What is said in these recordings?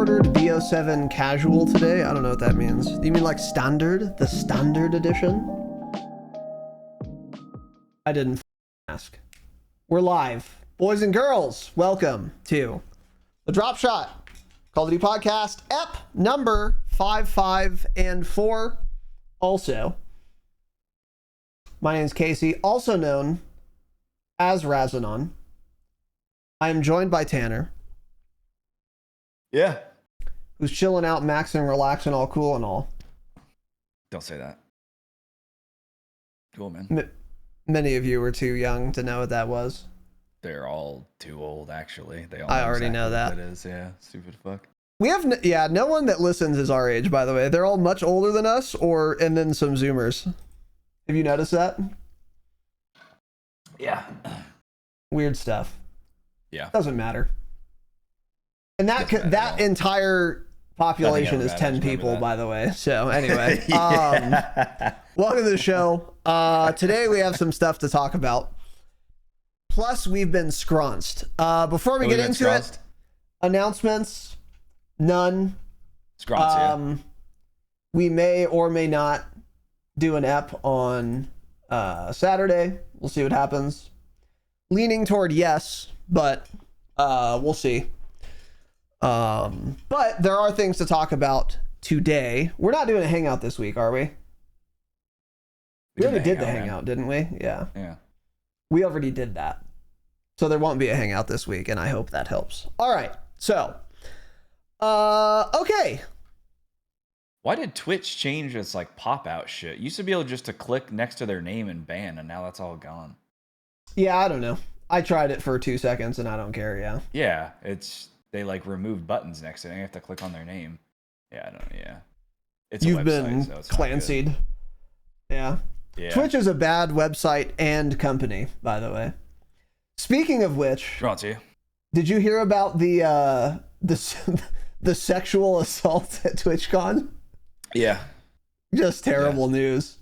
pre-ordered VO7 casual today. I don't know what that means. Do you mean like standard? The standard edition? I didn't ask. We're live. Boys and girls, welcome to the Dropshot Call of Duty Podcast, ep number 55 and 4. Also, my name is Casey, also known as Razinon. I am joined by Tanner. Yeah. Who's chilling out, maxing, relaxing, all cool and all. Don't say that. Cool, man. Many of you were too young to know what that was. They're all too old, actually. They all I already know that. What it is, yeah. Stupid fuck. We have, no one that listens is our age, by the way. They're all much older than us, and then some Zoomers. Have you noticed that? Yeah. Weird stuff. Yeah. Doesn't matter. And that entire population is 10 people, by the way. So anyway, welcome to the show. Today we have some stuff to talk about. Plus, we've been scrunched. Before we get into it, announcements, none. Yeah. We may or may not do an ep on Saturday. We'll see what happens. Leaning toward yes, but we'll see. But there are things to talk about today. We're not doing a hangout this week, are we? We already did the hangout, didn't we? Yeah. Yeah. We already did that. So there won't be a hangout this week, and I hope that helps. All right. So, okay. Why did Twitch change its like pop-out shit? You used to be able just to click next to their name and ban, and now that's all gone. Yeah, I don't know. I tried it for 2 seconds, and I don't care, yeah. Yeah, they like removed buttons next to it, and you have to click on their name. Yeah, I don't know, yeah. It's You've a website, been so it's Clancy'd. Yeah. Twitch is a bad website and company, by the way. Speaking of which, did you hear about the sexual assault at TwitchCon? Yeah. Just terrible news.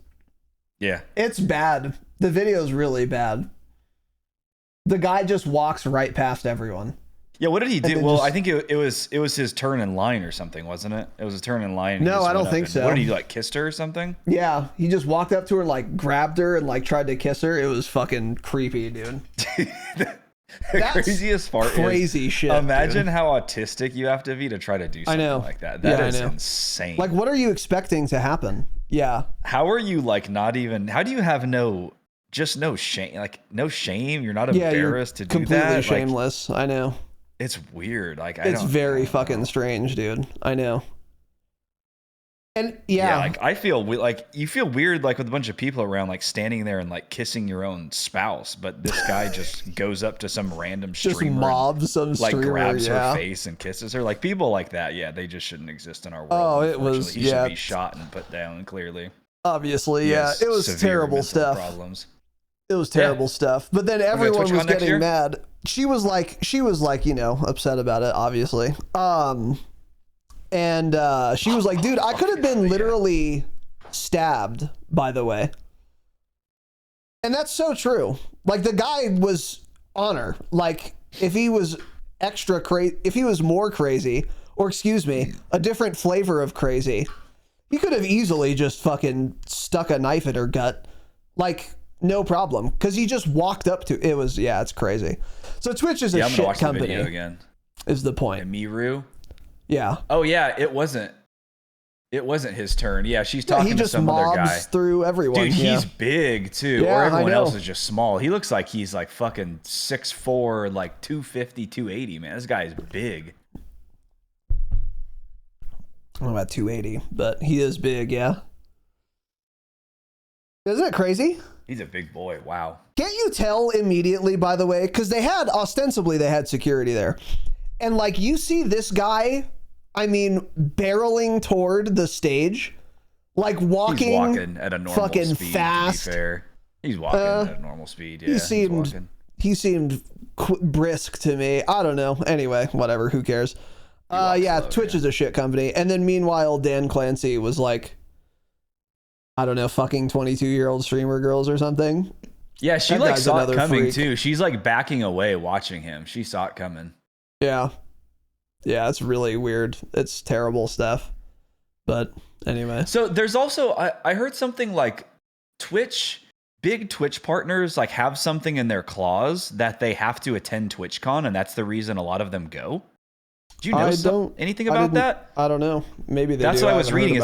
Yeah. It's bad. The video's really bad. The guy just walks right past everyone. Yeah, what did he do? Well, I think it was his turn in line or something, wasn't it? It was a turn in line. No, I don't think so. What did he like kissed her or something? Yeah, he just walked up to her and like grabbed her and like tried to kiss her. It was fucking creepy, dude. The craziest part crazy is, shit. Imagine how autistic you have to be to try to do something like that. That is insane. Like, what are you expecting to happen? Yeah. How are you like not even? How do you have no shame? Like no shame. You're not embarrassed to do that. Completely shameless. I know. It's weird. Like it's very fucking strange, dude. I know. And like I feel like you feel weird, like with a bunch of people around, like standing there and like kissing your own spouse, but this guy just goes up to some random streamer, just mobs some like streamer, grabs her face and kisses her. Like people like that, they just shouldn't exist in our world. Oh, it was he should be shot and put down. Clearly, obviously, it was terrible stuff. Problems. It was terrible stuff. But then everyone was getting mad. She was like, upset about it, obviously. And she was like, dude, I could have been literally stabbed, by the way. And that's so true. Like, the guy was on her. Like, if he was extra crazy, if he was more crazy, or excuse me, a different flavor of crazy, he could have easily just fucking stuck a knife in her gut. Like, no problem, because he just walked up to it. Was it's crazy. So Twitch is a shit company. Again. Is the point? Miru. Yeah. Oh yeah, it wasn't his turn. Yeah, she's talking to some other guy. He just mobs through everyone. Dude, he's big too. Yeah, or everyone else is just small. He looks like he's like fucking 6'4", like 250, 280. Man, this guy is big. I don't know about 280, but he is big. Yeah. Isn't it crazy? He's a big boy. Wow. Can't you tell immediately, by the way? Because they had security there. And like you see this guy, I mean, barreling toward the stage, like walking, he's walking at a normal fucking speed, fast. To be fair. He's walking at a normal speed. Yeah, he seemed brisk to me. I don't know. Anyway, whatever. Who cares? Twitch is a shit company. And then meanwhile, Dan Clancy was like, I don't know, fucking 22-year-old streamer girls or something. Yeah, she like saw it coming too. She's like backing away watching him. She saw it coming. Yeah. Yeah, it's really weird. It's terrible stuff. But anyway. So there's also, I heard something like big Twitch partners like have something in their clause that they have to attend TwitchCon, and that's the reason a lot of them go. Do you know anything about that? I don't know. Maybe they That's do. what I was reading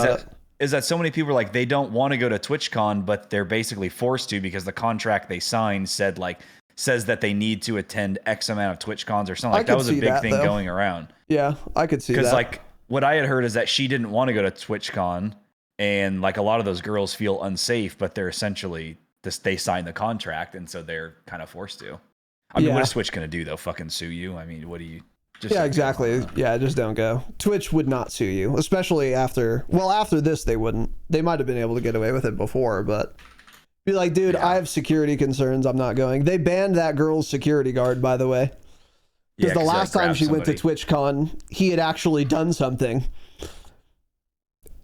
is that so many people are like, they don't want to go to TwitchCon, but they're basically forced to because the contract they signed says that they need to attend X amount of TwitchCons or something. Like that was a big thing going around. Yeah, I could see that. Because like what I had heard is that she didn't want to go to TwitchCon, and like a lot of those girls feel unsafe, but they're essentially they signed the contract, and so they're kind of forced to. I mean, what is Twitch going to do though? Fucking sue you? I mean, what do you? Yeah, exactly. Yeah, just don't go. Twitch would not sue you, especially after this they wouldn't. They might have been able to get away with it before, but be like, dude, I have security concerns. I'm not going. They banned that girl's security guard, by the way. Because the last time she went to TwitchCon, he had actually done something.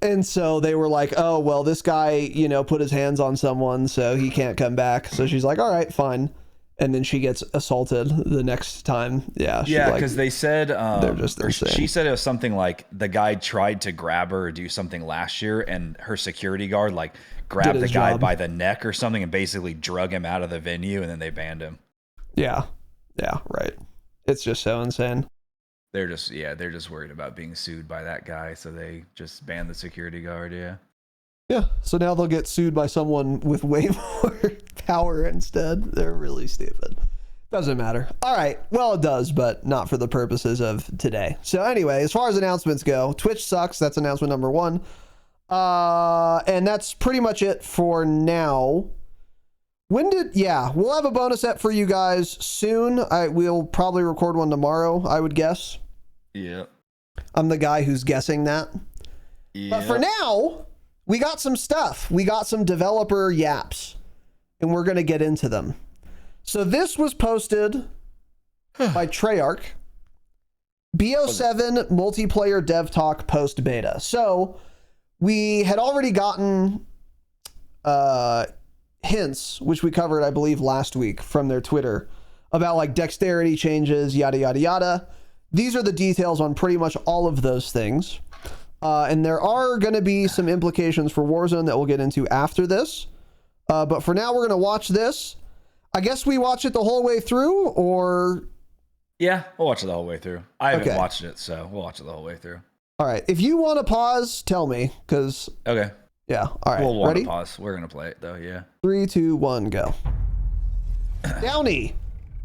And so they were like, oh, well, this guy, put his hands on someone, so he can't come back. So she's like, all right, fine. And then she gets assaulted the next time. Yeah. Yeah, because they said, they're just insane. She said it was something like the guy tried to grab her or do something last year, and her security guard like grabbed the guy by the neck or something and basically drug him out of the venue, and then they banned him. Yeah. Yeah, right. It's just so insane. They're just worried about being sued by that guy, so they just banned the security guard. Yeah, so now they'll get sued by someone with way more power instead. They're really stupid. Doesn't matter. All right, well, it does, but not for the purposes of today. So anyway, as far as announcements go, Twitch sucks. That's announcement number 1. And that's pretty much it for now. We'll have a bonus ep for you guys soon. We'll probably record one tomorrow, I would guess. Yeah. I'm the guy who's guessing that. Yeah. But for now, we got some stuff. We got some developer yaps, and we're going to get into them. So this was posted by Treyarch. BO7 multiplayer dev talk post beta. So we had already gotten hints, which we covered, I believe, last week from their Twitter about like dexterity changes, yada, yada, yada. These are the details on pretty much all of those things. And there are going to be some implications for Warzone that we'll get into after this. But for now, we're going to watch this. I guess we watch it the whole way through, or... Yeah, we'll watch it the whole way through. I haven't watched it, so we'll watch it the whole way through. All right. If you want to pause, tell me, because... Okay. Yeah. All right. We'll ready? Pause. We're going to play it, though, yeah. 3, 2, 1, go. Downey,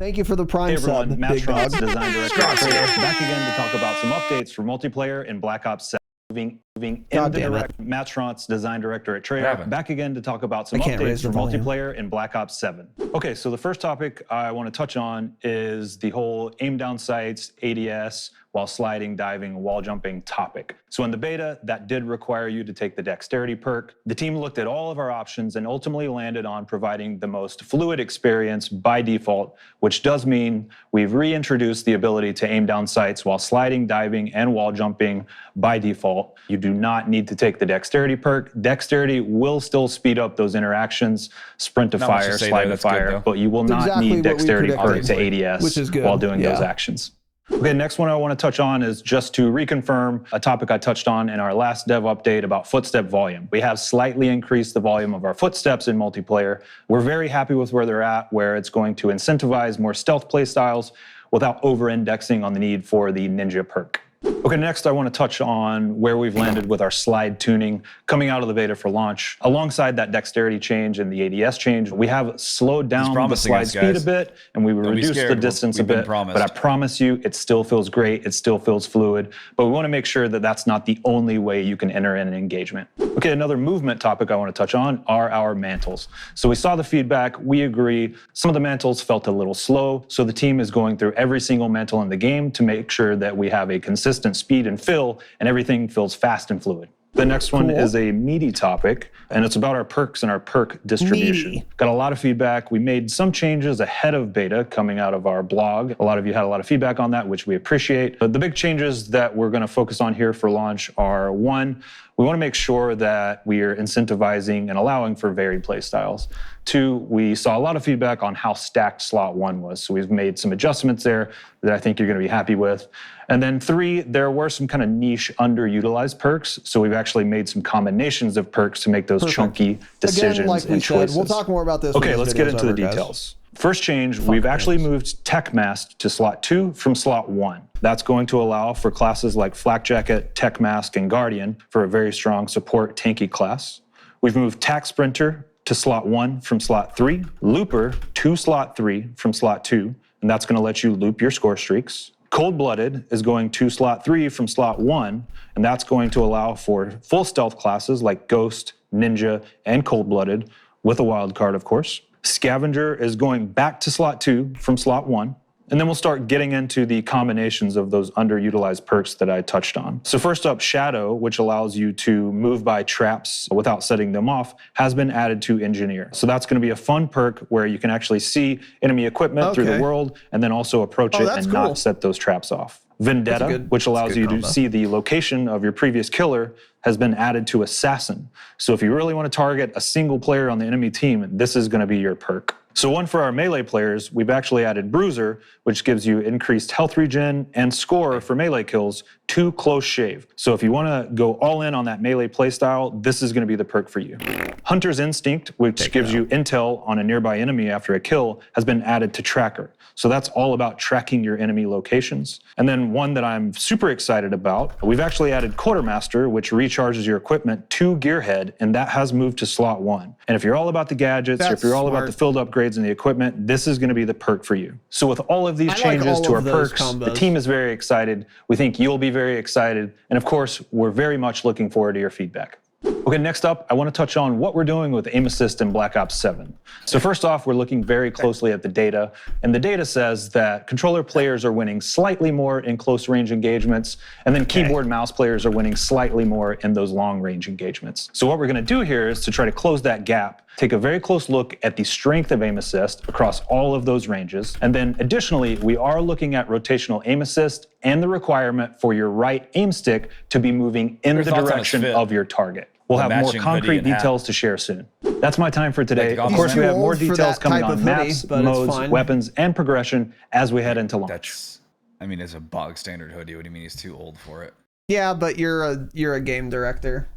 thank you for the Prime sub, Matt big dog. Design Director back again to talk about some updates for multiplayer in Black Ops 7. Moving in the direct, Matt Schrontz, Design Director at Treyarch, back again to talk about some updates for multiplayer in Black Ops 7. Okay, so the first topic I want to touch on is the whole aim down sights, ADS, while sliding, diving, wall jumping topic. So in the beta, that did require you to take the dexterity perk. The team looked at all of our options and ultimately landed on providing the most fluid experience by default, which does mean we've reintroduced the ability to aim down sights while sliding, diving, and wall jumping by default. You do not need to take the dexterity perk. Dexterity will still speed up those interactions, sprint to fire, slide to fire, but you will not need dexterity perk to ADS which is good. While doing those actions. Okay, next one I want to touch on is just to reconfirm a topic I touched on in our last dev update about footstep volume. We have slightly increased the volume of our footsteps in multiplayer. We're very happy with where they're at, where it's going to incentivize more stealth play styles without over-indexing on the need for the ninja perk. Okay, next I want to touch on where we've landed with our slide tuning coming out of the beta for launch. Alongside that dexterity change and the ADS change, we have slowed down the slide speed a bit, and we reduced the distance a bit. But I promise you, it still feels great. It still feels fluid. But we want to make sure that that's not the only way you can enter in an engagement. Okay, another movement topic I want to touch on are our mantles. So we saw the feedback. We agree. Some of the mantles felt a little slow. So the team is going through every single mantle in the game to make sure that we have a consistent speed and fill, and everything feels fast and fluid. The next one is a meaty topic, and it's about our perks and our perk distribution. Got a lot of feedback. We made some changes ahead of beta coming out of our blog. A lot of you had a lot of feedback on that, which we appreciate. But the big changes that we're going to focus on here for launch are, 1, we want to make sure that we are incentivizing and allowing for varied play styles. 2, we saw a lot of feedback on how stacked slot 1 was. So we've made some adjustments there that I think you're going to be happy with. And then 3, there were some kind of niche underutilized perks. So we've actually made some combinations of perks to make those chunky decisions Again, like we and choices. said, we'll talk more about this. Okay, let's get into the details. First change, we've actually moved Tech Mask to slot 2 from slot 1. That's going to allow for classes like Flak Jacket, Tech Mask, and Guardian for a very strong support tanky class. We've moved Tac Sprinter to slot 1 from slot 3, Looper to slot 3 from slot 2, and that's going to let you loop your score streaks. Cold-Blooded is going to slot 3 from slot 1, and that's going to allow for full stealth classes like Ghost, Ninja, and Cold-Blooded, with a wild card, of course. Scavenger is going back to slot 2 from slot 1. And then we'll start getting into the combinations of those underutilized perks that I touched on. So first up, Shadow, which allows you to move by traps without setting them off, has been added to Engineer. So that's going to be a fun perk where you can actually see enemy equipment through the world and then also approach it and not set those traps off. Vendetta, which allows you to see the location of your previous killer, has been added to Assassin. So if you really want to target a single player on the enemy team, this is going to be your perk. So one for our melee players, we've actually added Bruiser, which gives you increased health regen and score for melee kills to Close Shave. So if you want to go all in on that melee playstyle, this is going to be the perk for you. Hunter's Instinct, which gives you intel on a nearby enemy after a kill, has been added to Tracker. So that's all about tracking your enemy locations. And then one that I'm super excited about, we've actually added Quartermaster, which recharges your equipment to Gearhead, and that has moved to slot 1. And if you're all about the gadgets, or if you're all about the field upgrades and the equipment, this is going to be the perk for you. So with all of these changes to our perks, the team is very excited. We think you'll be very excited. And of course, we're very much looking forward to your feedback. Okay, next up, I want to touch on what we're doing with Aim Assist in Black Ops 7. So first off, we're looking very closely at the data, and the data says that controller players are winning slightly more in close range engagements, and then keyboard mouse players are winning slightly more in those long range engagements. So what we're going to do here is to try to close that gap, take a very close look at the strength of Aim Assist across all of those ranges, and then additionally, we are looking at rotational Aim Assist and the requirement for your right aim stick to be moving in the direction of your target. We'll have more concrete details to share soon. That's my time for today. Of course, we have more details coming on maps, modes, weapons, and progression as we head into launch. I mean, it's a bog standard hoodie. What do you mean he's too old for it? Yeah, but you're a game director.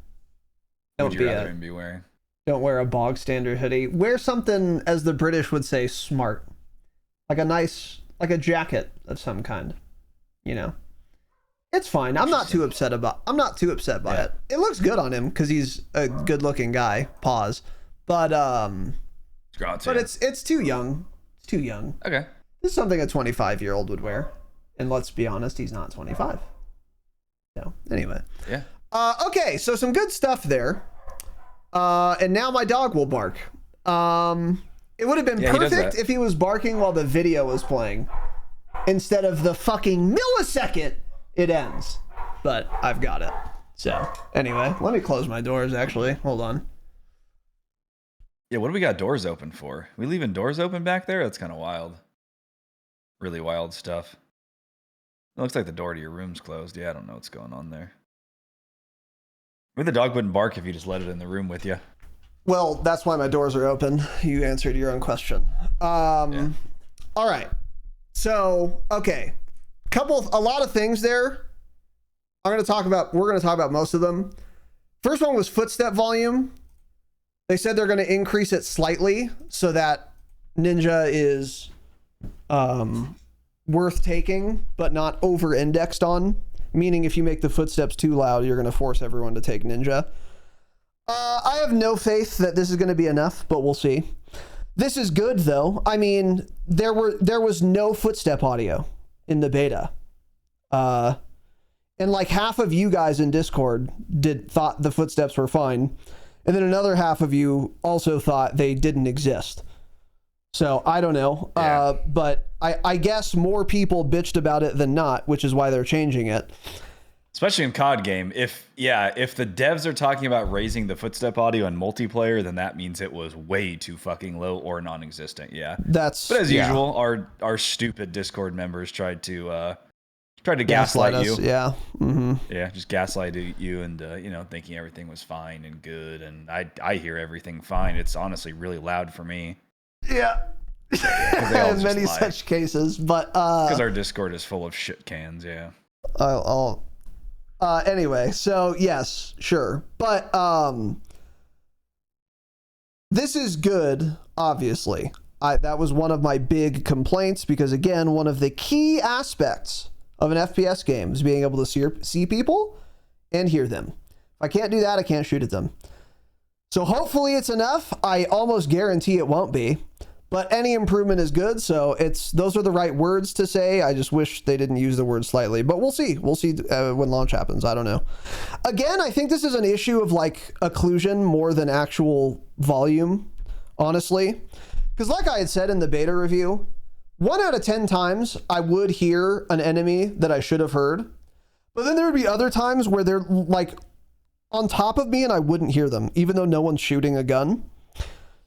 What would you rather him be wearing? Don't wear a bog standard hoodie. Wear something, as the British would say, smart. Like a jacket of some kind. You know? It's fine. I'm not too upset by it. It looks good on him because he's a good-looking guy. Pause. But it's too young. It's too young. Okay. This is something a 25-year-old would wear. And let's be honest, he's not 25. So, anyway. Yeah. Okay, so some good stuff there. And now my dog will bark. It would have been perfect if he was barking while the video was playing instead of the fucking millisecond it ends. But I've got it. So anyway, let me close my doors actually. Hold on. Yeah, what do we got doors open for? We leaving doors open back there? That's kind of wild. Really wild stuff. It looks like the door to your room's closed. Yeah, I don't know what's going on there. Maybe the dog wouldn't bark if you just let it in the room with you. Well, that's why my doors are open. You answered your own question. All right. So, okay. A lot of things there. We're going to talk about most of them. First one was footstep volume. They said they're going to increase it slightly so that Ninja is worth taking, but not over-indexed on. Meaning if you make the footsteps too loud, you're going to force everyone to take Ninja. I have no faith that this is going to be enough, but we'll see. This is good, though. I mean, there was no footstep audio in the beta. And like half of you guys in Discord thought the footsteps were fine. And then another half of you also thought they didn't exist. So I don't know. Yeah. But I guess more people bitched about it than not, which is why they're changing it. Especially in COD game. If the devs are talking about raising the footstep audio in multiplayer, then that means it was way too fucking low or non-existent. Yeah. But as usual, our stupid Discord members tried to gaslight you. Yeah. Mm-hmm. Yeah, just gaslight you and thinking everything was fine and good, and I hear everything fine. It's honestly really loud for me. Yeah. In many such cases, but because our Discord is full of shit cans. Yeah. Anyway, so yes, sure. But this is good, obviously. That was one of my big complaints because, again, one of the key aspects of an FPS game is being able to see people and hear them. If I can't do that, I can't shoot at them. So hopefully it's enough. I almost guarantee it won't be. But any improvement is good, so those are the right words to say. I just wish they didn't use the word slightly, but we'll see. We'll see when launch happens. I don't know. Again, I think this is an issue of like occlusion more than actual volume, honestly. Because like I had said in the beta review, 1 out of 10 times I would hear an enemy that I should have heard, but then there would be other times where they're like on top of me and I wouldn't hear them, even though no one's shooting a gun.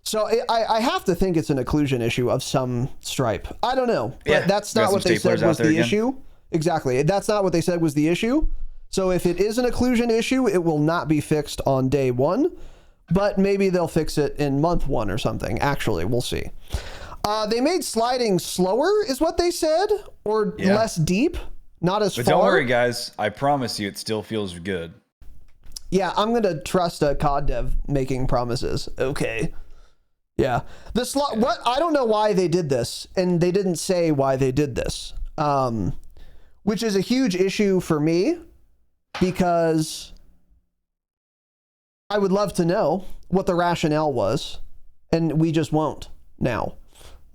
So I have to think it's an occlusion issue of some stripe. I don't know, but that's not what they said was the issue. Exactly. That's not what they said was the issue. So if it is an occlusion issue, it will not be fixed on day 1, but maybe they'll fix it in month 1 or something. Actually, we'll see. They made sliding slower is what they said, or less deep, not as far. But don't worry, guys. I promise you it still feels good. Yeah, I'm going to trust a COD dev making promises. Okay. Yeah. What I don't know why they did this, and they didn't say why they did this, which is a huge issue for me because I would love to know what the rationale was, and we just won't now.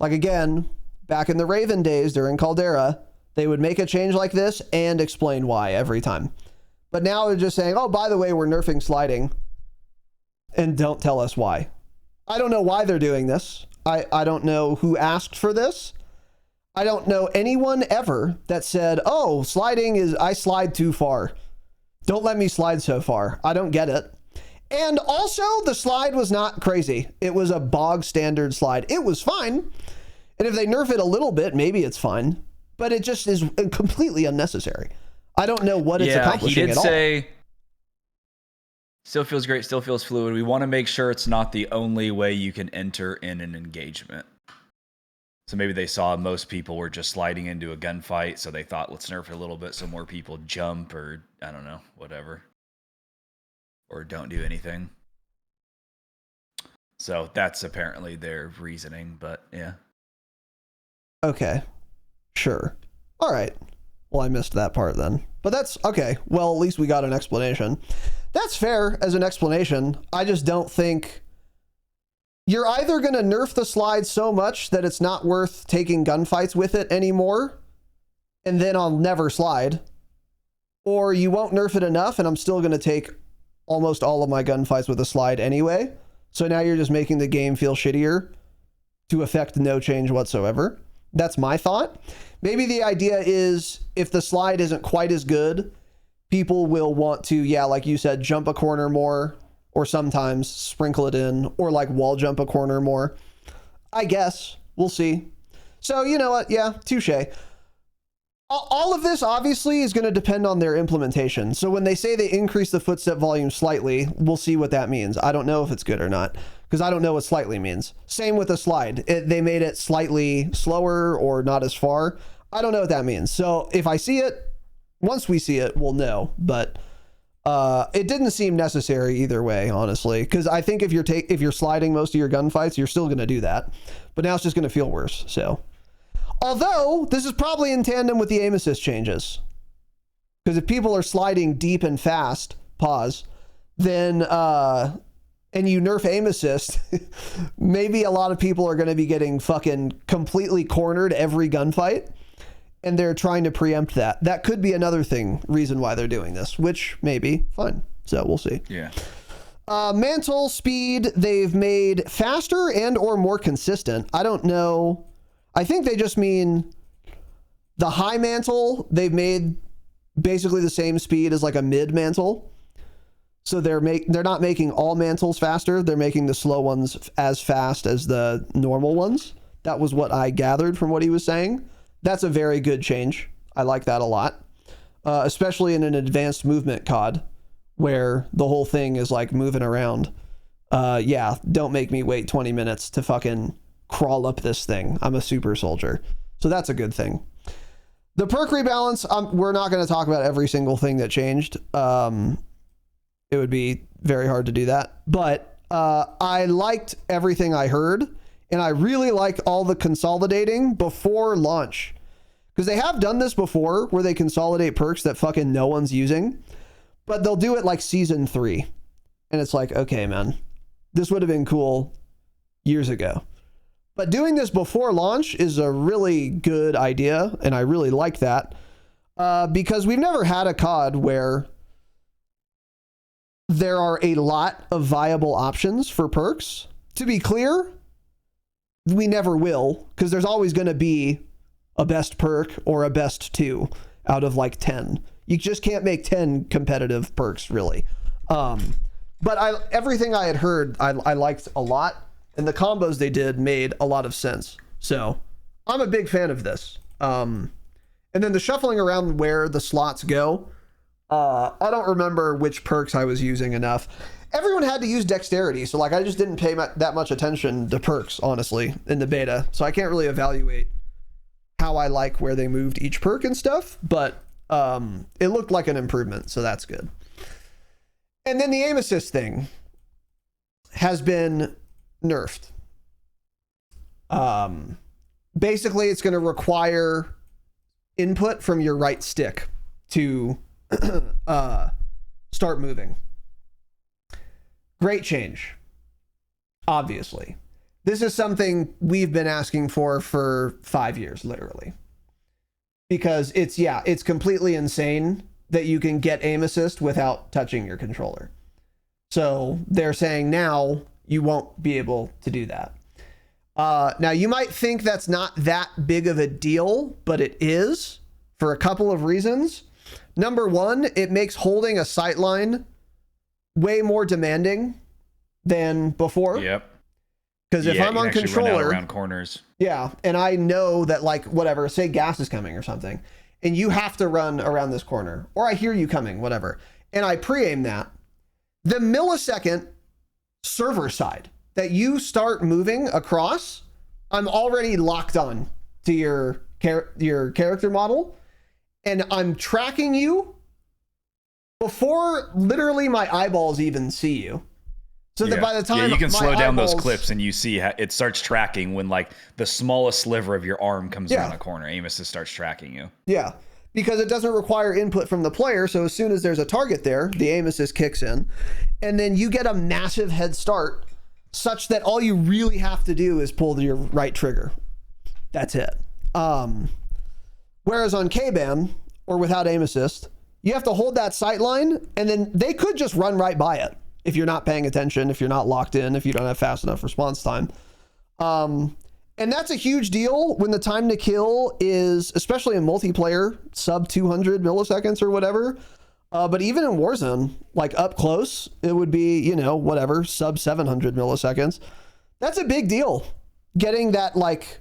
Like, again, back in the Raven days during Caldera, they would make a change like this and explain why every time. But now they're just saying, oh, by the way, we're nerfing sliding, and don't tell us why. I don't know why they're doing this. I don't know who asked for this. I don't know anyone ever that said, oh, I slide too far. Don't let me slide so far. I don't get it. And also, the slide was not crazy. It was a bog standard slide. It was fine. And if they nerf it a little bit, maybe it's fine. But it just is completely unnecessary. I don't know what it's accomplishing at all. He did say, still feels great, still feels fluid. We want to make sure it's not the only way you can enter in an engagement. So maybe they saw most people were just sliding into a gunfight, so they thought, let's nerf it a little bit so more people jump or, I don't know, whatever. Or don't do anything. So that's apparently their reasoning, but yeah. Okay. Sure. All right. Well, I missed that part then. But that's okay. Well, at least we got an explanation. That's fair as an explanation. I just don't think you're either going to nerf the slide so much that it's not worth taking gunfights with it anymore, and then I'll never slide, or you won't nerf it enough and I'm still going to take almost all of my gunfights with a slide anyway. So now you're just making the game feel shittier to affect no change whatsoever. That's my thought. Maybe the idea is if the slide isn't quite as good, people will want to, yeah, like you said, jump a corner more, or sometimes sprinkle it in, or like wall jump a corner more. I guess. We'll see. So, you know what? Yeah, touche. All of this obviously is going to depend on their implementation. So when they say they increase the footstep volume slightly, we'll see what that means. I don't know if it's good or not, because I don't know what slightly means. Same with the slide. They made it slightly slower or not as far. I don't know what that means. So if I see it, once we see it, we'll know. But it didn't seem necessary either way, honestly, because I think if you're sliding most of your gunfights, you're still going to do that. But now it's just going to feel worse. So, although this is probably in tandem with the aim assist changes, because if people are sliding deep and fast, then and you nerf aim assist, maybe a lot of people are going to be getting fucking completely cornered every gunfight. And they're trying to preempt that. That could be another reason why they're doing this, which may be fun. So we'll see. Yeah. Mantle speed, they've made faster and or more consistent. I don't know. I think they just mean the high mantle, they've made basically the same speed as like a mid mantle. So they're not making all mantles faster. They're making the slow ones as fast as the normal ones. That was what I gathered from what he was saying. That's a very good change. I like that a lot, especially in an advanced movement COD where the whole thing is like moving around. Yeah, don't make me wait 20 minutes to fucking crawl up this thing. I'm a super soldier. So that's a good thing. The perk rebalance, we're not going to talk about every single thing that changed. It would be very hard to do that. But I liked everything I heard, and I really liked all the consolidating before launch. Because they have done this before, where they consolidate perks that fucking no one's using. But they'll do it like season 3. And it's like, okay, man, this would have been cool years ago. But doing this before launch is a really good idea, and I really like that. Because we've never had a COD where there are a lot of viable options for perks. To be clear, we never will, because there's always going to be a best perk or a best 2 out of like 10. You just can't make 10 competitive perks, really. But everything I had heard, I liked a lot. And the combos they did made a lot of sense. So I'm a big fan of this. And then the shuffling around where the slots go. I don't remember which perks I was using enough. Everyone had to use dexterity. So like I just didn't pay that much attention to perks, honestly, in the beta. So I can't really evaluate how I like where they moved each perk and stuff. But it looked like an improvement. So that's good. And then the aim assist thing has been nerfed. Basically, it's going to require input from your right stick to start moving. Great change. Obviously. This is something we've been asking for 5 years, literally. Because it's completely insane that you can get aim assist without touching your controller. So they're saying now you won't be able to do that. Now, you might think that's not that big of a deal, but it is for a couple of reasons. Number one, it makes holding a sightline way more demanding than before. Yep. Because if I'm on controller, around corners. Yeah, and I know that, like, whatever, say gas is coming or something, and you have to run around this corner, or I hear you coming, whatever, and I pre-aim that, the millisecond server side that you start moving across, I'm already locked on to your character model, and I'm tracking you before literally my eyeballs even see you. So that by the time you can slow down those clips and you see how it starts tracking when like the smallest sliver of your arm comes around a corner. Aim Assist starts tracking you. Yeah, because it doesn't require input from the player. So as soon as there's a target there, the Aim Assist kicks in, and then you get a massive head start, such that all you really have to do is pull your right trigger. That's it. Whereas on K-Bam or without Aim Assist, you have to hold that sight line, and then they could just run right by it. If you're not paying attention, if you're not locked in, if you don't have fast enough response time. And that's a huge deal when the time to kill is, especially in multiplayer, sub 200 milliseconds or whatever. But even in Warzone, like up close, it would be, you know, whatever, sub 700 milliseconds. That's a big deal. Getting that like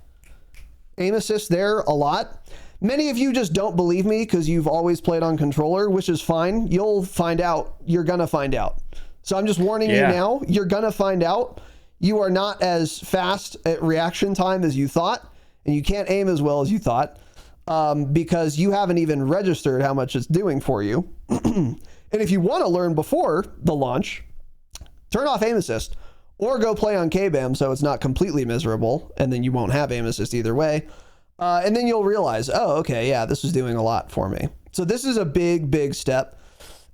aim assist there a lot. Many of you just don't believe me because you've always played on controller, which is fine. You'll find out. You're going to find out. So I'm just warning you now, you're going to find out you are not as fast at reaction time as you thought, and you can't aim as well as you thought, because you haven't even registered how much it's doing for you. And if you want to learn before the launch, turn off aim assist or go play on K-Bam so it's not completely miserable, and then you won't have aim assist either way. And then you'll realize, oh, okay, yeah, this is doing a lot for me. So this is a big, big step.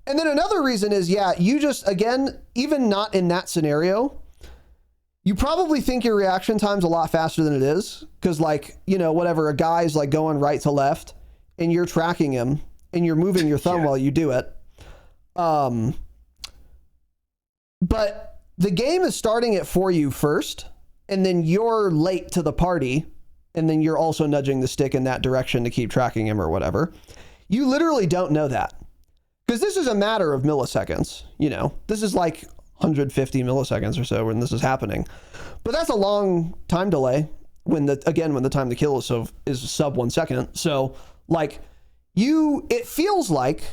And then another reason is, you just, again, even not in that scenario, you probably think your reaction time's a lot faster than it is. Because, like, you know, whatever, a guy's like going right to left and you're tracking him and you're moving your thumb while you do it. But the game is starting it for you first, and then you're late to the party, and then you're also nudging the stick in that direction to keep tracking him or whatever. You literally don't know that. Because this is a matter of milliseconds, you know, this is like 150 milliseconds or so when this is happening, but that's a long time delay when the time to kill is sub 1 second. So like it feels like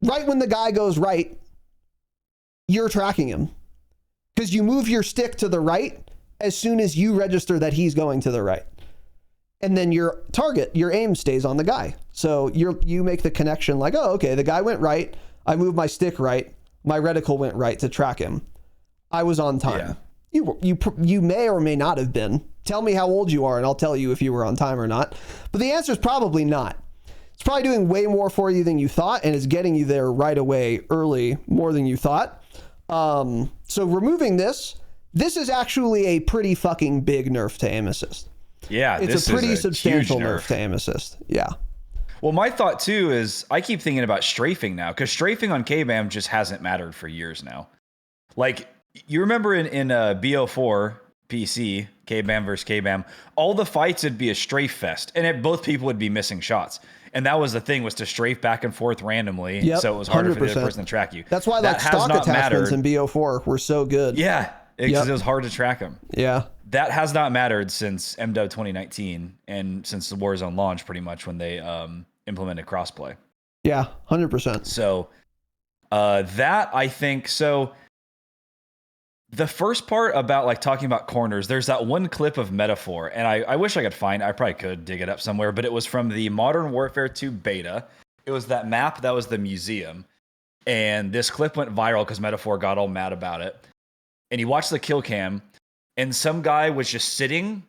right when the guy goes right, you're tracking him because you move your stick to the right as soon as you register that he's going to the right. and then your target, your aim stays on the guy. So you make the connection like, oh, okay, the guy went right. I moved my stick right. My reticle went right to track him. I was on time. Yeah. You may or may not have been. Tell me how old you are, and I'll tell you if you were on time or not. But the answer is probably not. It's probably doing way more for you than you thought, and it's getting you there right away, early, more than you thought. So removing this is actually a pretty fucking big nerf to aim assist. Yeah, it's a pretty substantial nerf to aim assist. Yeah. Well, my thought too is I keep thinking about strafing now, because strafing on K-BAM just hasn't mattered for years now. Like, you remember in BO4 PC, K-BAM versus K-BAM, all the fights would be a strafe fest, and both people would be missing shots. And that was the thing, was to strafe back and forth randomly, so it was harder 100%. For the other person to track you. That's why like stock attachments in BO4 were so good. Yeah, because it was hard to track them. Yeah. That has not mattered since MW 2019 and since the Warzone launch, pretty much, when they implemented crossplay. Yeah, 100%. So that, I think, so the first part about like talking about corners, there's that one clip of Metaphor, and I wish I could find, I probably could dig it up somewhere, but it was from the Modern Warfare 2 beta. It was that map that was the museum, and this clip went viral because Metaphor got all mad about it. And he watched the kill cam, and some guy was just sitting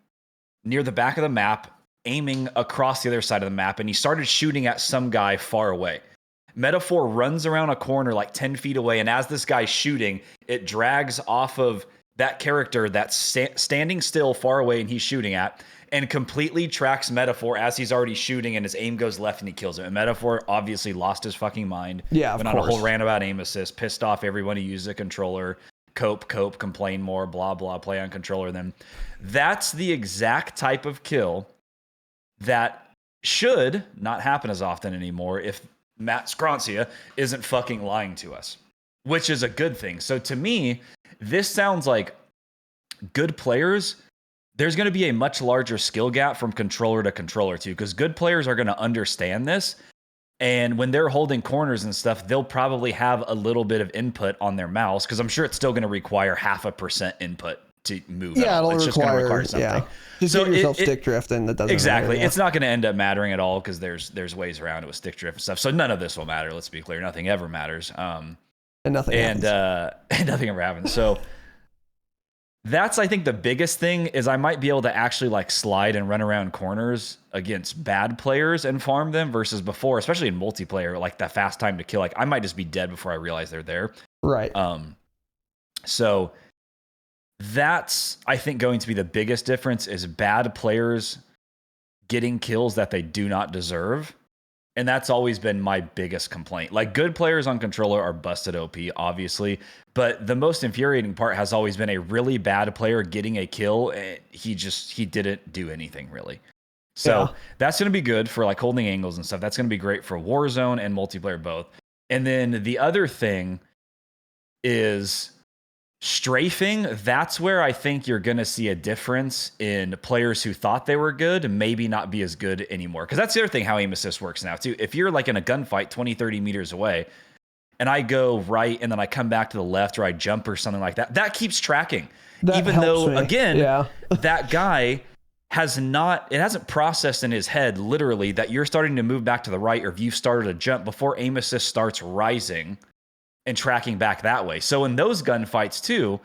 near the back of the map, aiming across the other side of the map, and he started shooting at some guy far away. Metaphor runs around a corner like 10 feet away, and as this guy's shooting, it drags off of that character that's standing still far away and he's shooting at, and completely tracks Metaphor as he's already shooting, and his aim goes left and he kills him. And Metaphor obviously lost his fucking mind. Yeah, went on a whole rant about aim assist, pissed off everyone who uses a controller. Cope, complain more, blah, blah, play on controller. Then that's the exact type of kill that should not happen as often anymore if Matt Scroncia isn't fucking lying to us, which is a good thing. So to me, this sounds like good players. There's going to be a much larger skill gap from controller to controller too, because good players are going to understand this. And when they're holding corners and stuff, they'll probably have a little bit of input on their mouse, because I'm sure it's still going to require 0.5% input to move. Yeah, it'll it's require, just going to require something. Yeah. Just so get yourself stick drift, and that doesn't exactly. matter, It's not going to end up mattering at all, because there's ways around it with stick drift and stuff. So none of this will matter. Let's be clear. Nothing ever matters. And nothing happens. And nothing ever happens. So that's, I think, the biggest thing is I might be able to actually like slide and run around corners against bad players and farm them, versus before, especially in multiplayer, like that fast time to kill. Like I might just be dead before I realize they're there. Right. So that's, I think, going to be the biggest difference, is bad players getting kills that they do not deserve. And that's always been my biggest complaint. Like, good players on controller are busted OP, obviously, but the most infuriating part has always been a really bad player getting a kill, and he didn't do anything really. So that's going to be good for like holding angles and stuff. That's going to be great for Warzone and multiplayer both. And then the other thing is strafing. That's where I think you're going to see a difference in players who thought they were good maybe not be as good anymore. Because that's the other thing, how aim assist works now too. If you're like in a gunfight 20, 30 meters away, and I go right and then I come back to the left, or I jump or something like that, that keeps tracking. That even though, again, that guy hasn't processed in his head literally that you're starting to move back to the right, or if you've started a jump before aim assist starts rising and tracking back that way. So in those gunfights too,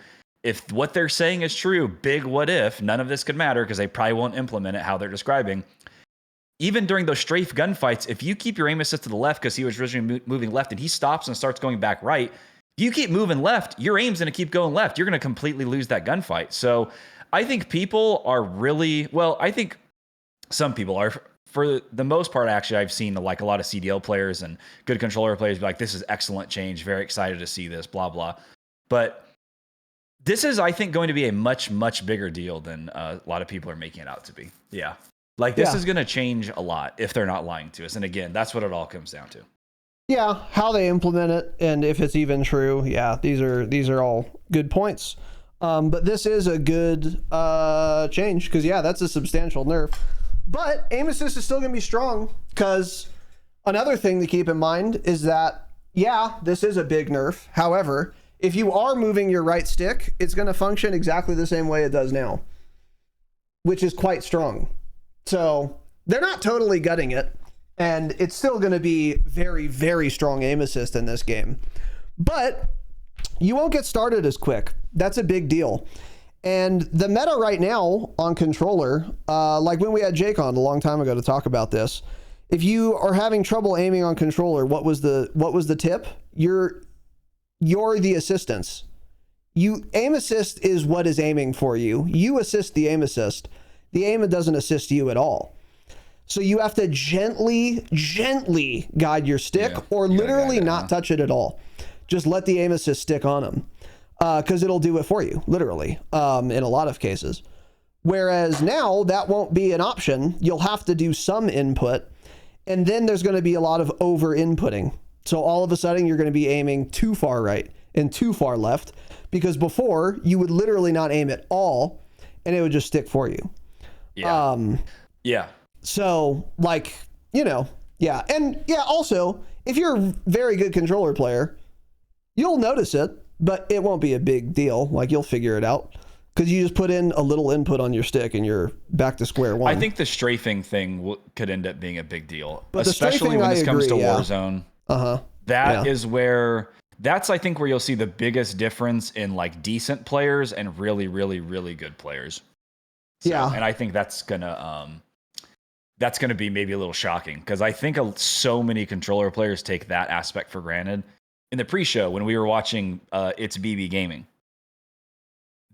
if what they're saying is true, big what if, none of this could matter because they probably won't implement it how they're describing. Even during those strafe gunfights, if you keep your aim assist to the left because he was originally moving left and he stops and starts going back right, if you keep moving left, your aim's going to keep going left. You're going to completely lose that gunfight. So I think people are really, well, I think some people are, for the most part, actually, I've seen like a lot of CDL players and good controller players be like, this is excellent change. Very excited to see this, blah, blah. But this is, I think, going to be a much, much bigger deal than a lot of people are making it out to be. Yeah. Like this is going to change a lot if they're not lying to us. And again, that's what it all comes down to. Yeah. How they implement it and if it's even true. Yeah. These are all good points. But this is a good change because, yeah, that's a substantial nerf. But aim assist is still going to be strong because another thing to keep in mind is that, yeah, this is a big nerf. However, if you are moving your right stick, it's going to function exactly the same way it does now, which is quite strong. So they're not totally gutting it, and it's still going to be very, very strong aim assist in this game. But you won't get started as quick. That's a big deal. And the meta right now on controller, like when we had Jake on a long time ago to talk about this, if you are having trouble aiming on controller, what was the tip? You're the assistance. Aim assist is what is aiming for you. You assist the aim assist. The aim doesn't assist you at all. So you have to gently guide your stick, or literally not touch it at all. Just let the aim assist stick on them, because it'll do it for you, literally, in a lot of cases. Whereas now that won't be an option. You'll have to do some input, and then there's going to be a lot of over inputting. So all of a sudden you're going to be aiming too far right and too far left, because before you would literally not aim at all and it would just stick for you. So like, and also if you're a very good controller player, you'll notice it, but it won't be a big deal. Like, you'll figure it out because you just put in a little input on your stick and you're back to square one. I think the strafing thing could end up being a big deal, but especially when this comes to Warzone. That is where, I think, where you'll see the biggest difference in like decent players and really, really, really good players. So, and I think that's gonna be maybe a little shocking, because I think so many controller players take that aspect for granted. In the pre-show, when we were watching It's BB Gaming,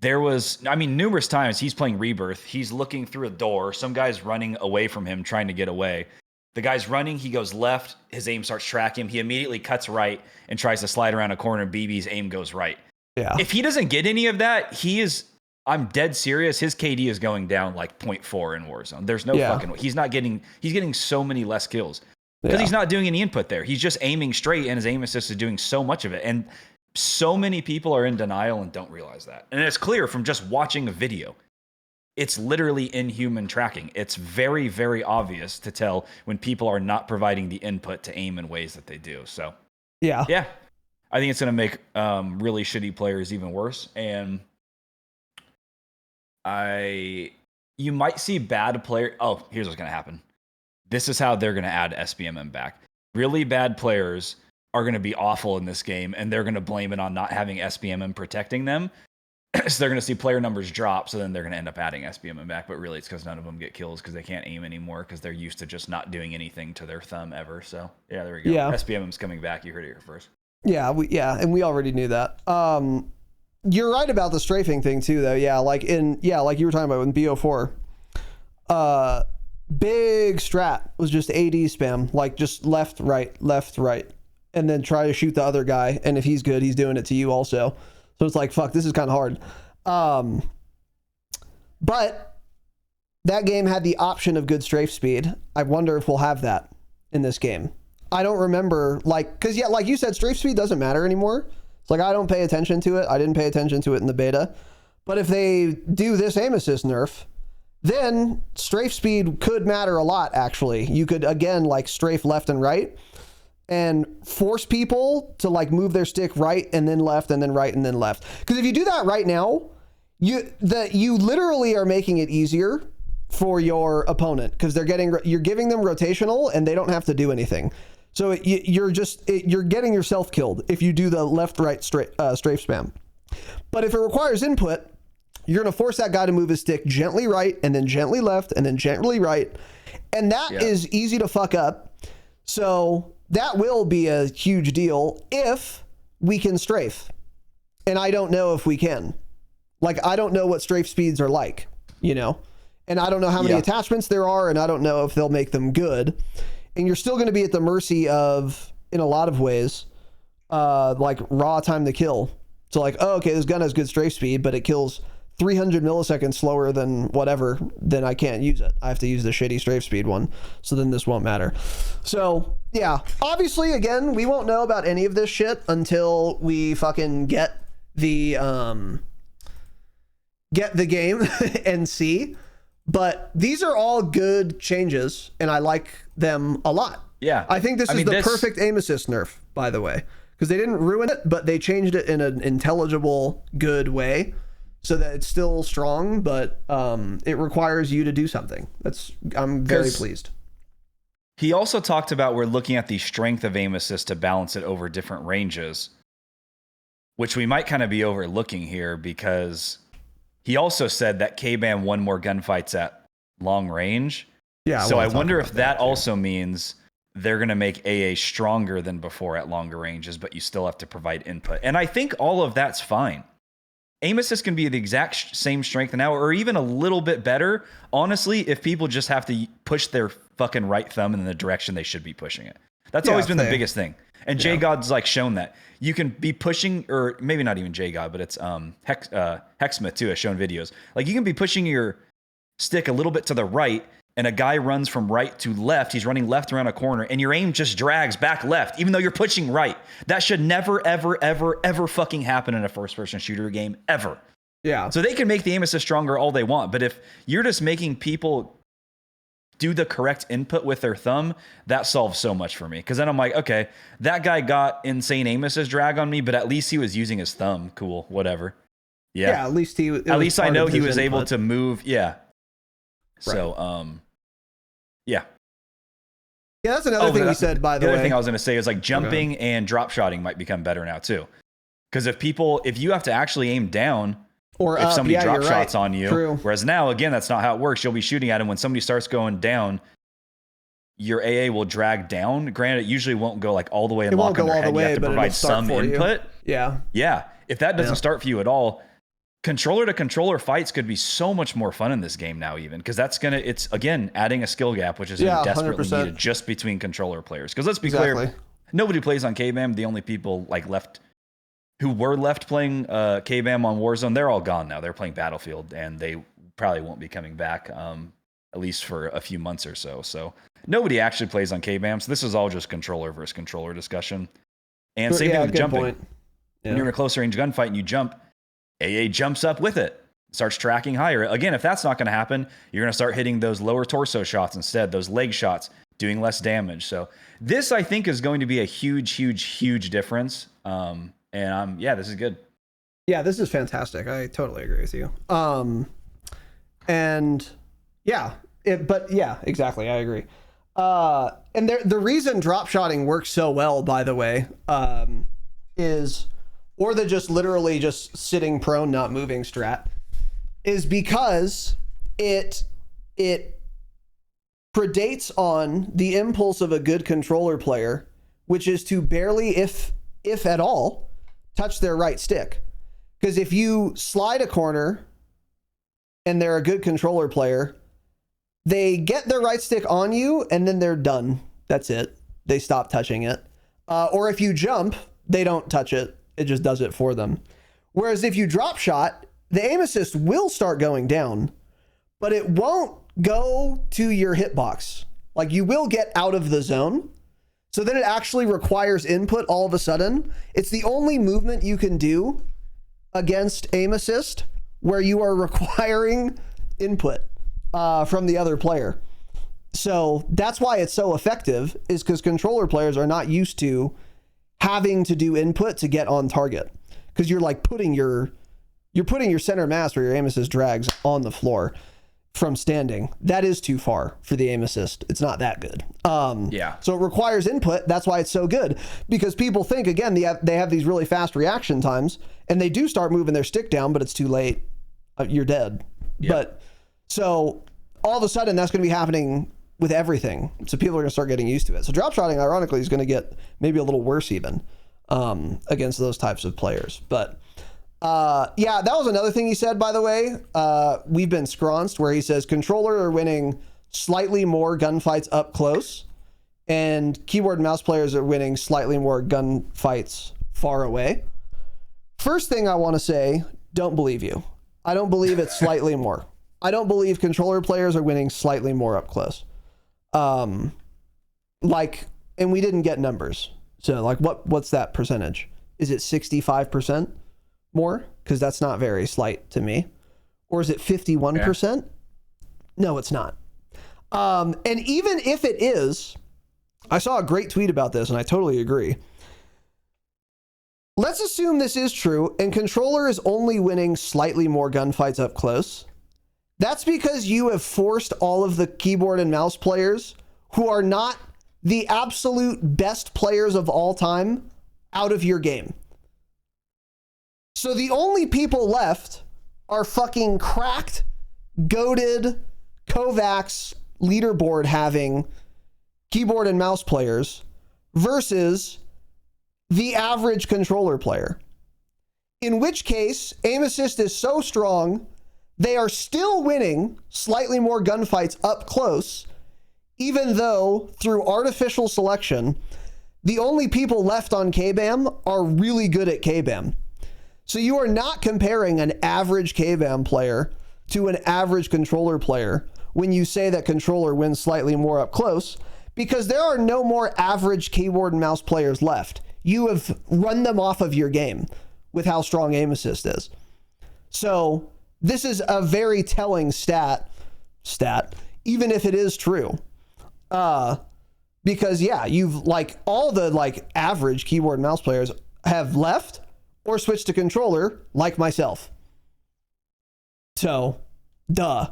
there was, numerous times he's playing Rebirth. He's looking through a door. Some guy's running away from him, trying to get away. The guy's running. He goes left. His aim starts tracking him. He immediately cuts right and tries to slide around a corner. BB's aim goes right. Yeah. If he doesn't get any of that, I'm dead serious. His KD is going down like 0.4 in Warzone. There's no fucking way. He's getting so many less kills. Because he's not doing any input there. He's just aiming straight, and his aim assist is doing so much of it. And so many people are in denial and don't realize that. And it's clear from just watching a video. It's literally inhuman tracking. It's very, very obvious to tell when people are not providing the input to aim in ways that they do. So, yeah. I think it's going to make really shitty players even worse. And you might see bad player. Oh, here's what's going to happen. This is how they're going to add SBMM back. Really bad players are going to be awful in this game, and they're going to blame it on not having SBMM protecting them. So they're going to see player numbers drop, so then they're going to end up adding SBMM back, but really it's because none of them get kills because they can't aim anymore because they're used to just not doing anything to their thumb ever. So, yeah, there we go. Yeah. SBMM's coming back. You heard it here first. And we already knew that. You're right about the strafing thing, too, though. Like you were talking about in BO4. Big strat was just AD spam, like just left, right, and then try to shoot the other guy. And if he's good, he's doing it to you also. So it's like, fuck, this is kind of hard. But that game had the option of good strafe speed. I wonder if we'll have that in this game. I don't remember, because like you said, strafe speed doesn't matter anymore. It's like, I don't pay attention to it. I didn't pay attention to it in the beta. But if they do this aim assist nerf, then strafe speed could matter a lot, actually. You could, again, like strafe left and right and force people to like move their stick right and then left and then right and then left. Because if you do that right now, you literally are making it easier for your opponent, because you're giving them rotational and they don't have to do anything. So you're getting yourself killed if you do the left-right strafe spam. But if it requires input, you're going to force that guy to move his stick gently right and then gently left and then gently right. And that is easy to fuck up. So that will be a huge deal if we can strafe. And I don't know if we can. Like, I don't know what strafe speeds are like, and I don't know how many attachments there are, and I don't know if they'll make them good. And you're still going to be at the mercy of, in a lot of ways, like raw time to kill. So like, oh, okay, this gun has good strafe speed, but it kills 300 milliseconds slower than whatever, then I can't use it. I have to use the shitty strafe speed one. So then this won't matter. So yeah, obviously, again, we won't know about any of this shit until we fucking get the game and see. But these are all good changes, and I like them a lot. Yeah. I think this is the perfect aim assist nerf, by the way, because they didn't ruin it, but they changed it in an intelligible, good way. so that it's still strong, but it requires you to do something. I'm very pleased. He also talked about we're looking at the strength of aim assist to balance it over different ranges, which we might kind of be overlooking here, because he also said that K-Bam won more gunfights at long range. Yeah. So I wonder if that also means they're going to make AA stronger than before at longer ranges, but you still have to provide input. And I think all of that's fine. Aim assist can be the exact same strength now, or even a little bit better, honestly, if people just have to push their fucking right thumb in the direction they should be pushing it. That's always been the biggest thing. And J-God's like shown that. You can be pushing, or maybe not even J-God, but it's Hexsmith too has shown videos. Like you can be pushing your stick a little bit to the right, and a guy runs from right to left. He's running left around a corner, and your aim just drags back left, even though you're pushing right. That should never, ever, ever, ever fucking happen in a first-person shooter game, ever. Yeah. So they can make the aim assist stronger all they want, but if you're just making people do the correct input with their thumb, that solves so much for me. Because then I'm like, okay, that guy got insane aim assist drag on me, but at least he was using his thumb. Cool, whatever. Yeah. At least At least I know he was able to move. Yeah. So, yeah. Yeah, that's another thing he said, by the way. The other thing I was going to say is like jumping and drop shotting might become better now too. Because if you have to actually aim down, or if somebody drop shots on you, whereas now, again, that's not how it works. You'll be shooting at him. When somebody starts going down, your AA will drag down. Granted, it usually won't go like all the way and lock on their head. You have to provide some input. Yeah. Yeah. If that doesn't start for you at all, controller to controller fights could be so much more fun in this game now, even because it's again adding a skill gap, which is desperately 100%. Needed just between controller players. Because let's be clear, nobody plays on K-Bam. The only people like left who were left playing K-Bam on Warzone, they're all gone now. They're playing Battlefield, and they probably won't be coming back at least for a few months or so. So nobody actually plays on K-Bam. So this is all just controller versus controller discussion. And same thing with jumping. When you're in a close range gunfight and you jump, AA jumps up with it, starts tracking higher. Again, if that's not going to happen, you're going to start hitting those lower torso shots instead, those leg shots, doing less damage. So this, I think, is going to be a huge, huge, huge difference. This is good. Yeah, this is fantastic. I totally agree with you. Exactly. I agree. And the reason drop shotting works so well, by the way, or the just literally just sitting prone, not moving strat, is because it predates on the impulse of a good controller player, which is to barely, if at all, touch their right stick. Because if you slide a corner and they're a good controller player, they get their right stick on you and then they're done. That's it. They stop touching it. Or if you jump, they don't touch it. It just does it for them. Whereas if you drop shot, the aim assist will start going down, but it won't go to your hitbox. Like you will get out of the zone. So then it actually requires input all of a sudden. It's the only movement you can do against aim assist where you are requiring input from the other player. So that's why it's so effective, is because controller players are not used to having to do input to get on target, because you're like putting your center mass where your aim assist drags on the floor from standing. That is too far for the aim assist. It's not that good. So it requires input. That's why it's so good, because people think, again, they have these really fast reaction times, and they do start moving their stick down, but it's too late. You're dead. Yep. But so all of a sudden that's going to be happening with everything. So people are going to start getting used to it. So drop shotting, ironically, is going to get maybe a little worse even against those types of players. But that was another thing he said, by the way. We've been scronced, where he says controller are winning slightly more gunfights up close, and keyboard and mouse players are winning slightly more gunfights far away. First thing I want to say, don't believe you. I don't believe it's slightly more. I don't believe controller players are winning slightly more up close. And we didn't get numbers. So like, what's that percentage? Is it 65% more? Because that's not very slight to me. Or is it 51%? Yeah. No, it's not. And even if it is, I saw a great tweet about this and I totally agree. let's assume this is true and controller is only winning slightly more gunfights up close. That's because you have forced all of the keyboard and mouse players who are not the absolute best players of all time out of your game. So the only people left are fucking cracked, goated, Kovacs leaderboard having keyboard and mouse players versus the average controller player. In which case, aim assist is so strong, they are still winning slightly more gunfights up close, even though through artificial selection, the only people left on K-BAM are really good at K-BAM. So you are not comparing an average K-BAM player to an average controller player when you say that controller wins slightly more up close, because there are no more average keyboard and mouse players left. You have run them off of your game with how strong aim assist is. So this is a very telling stat, even if it is true. Because yeah, you've like all the like average keyboard and mouse players have left or switched to controller like myself. So, duh.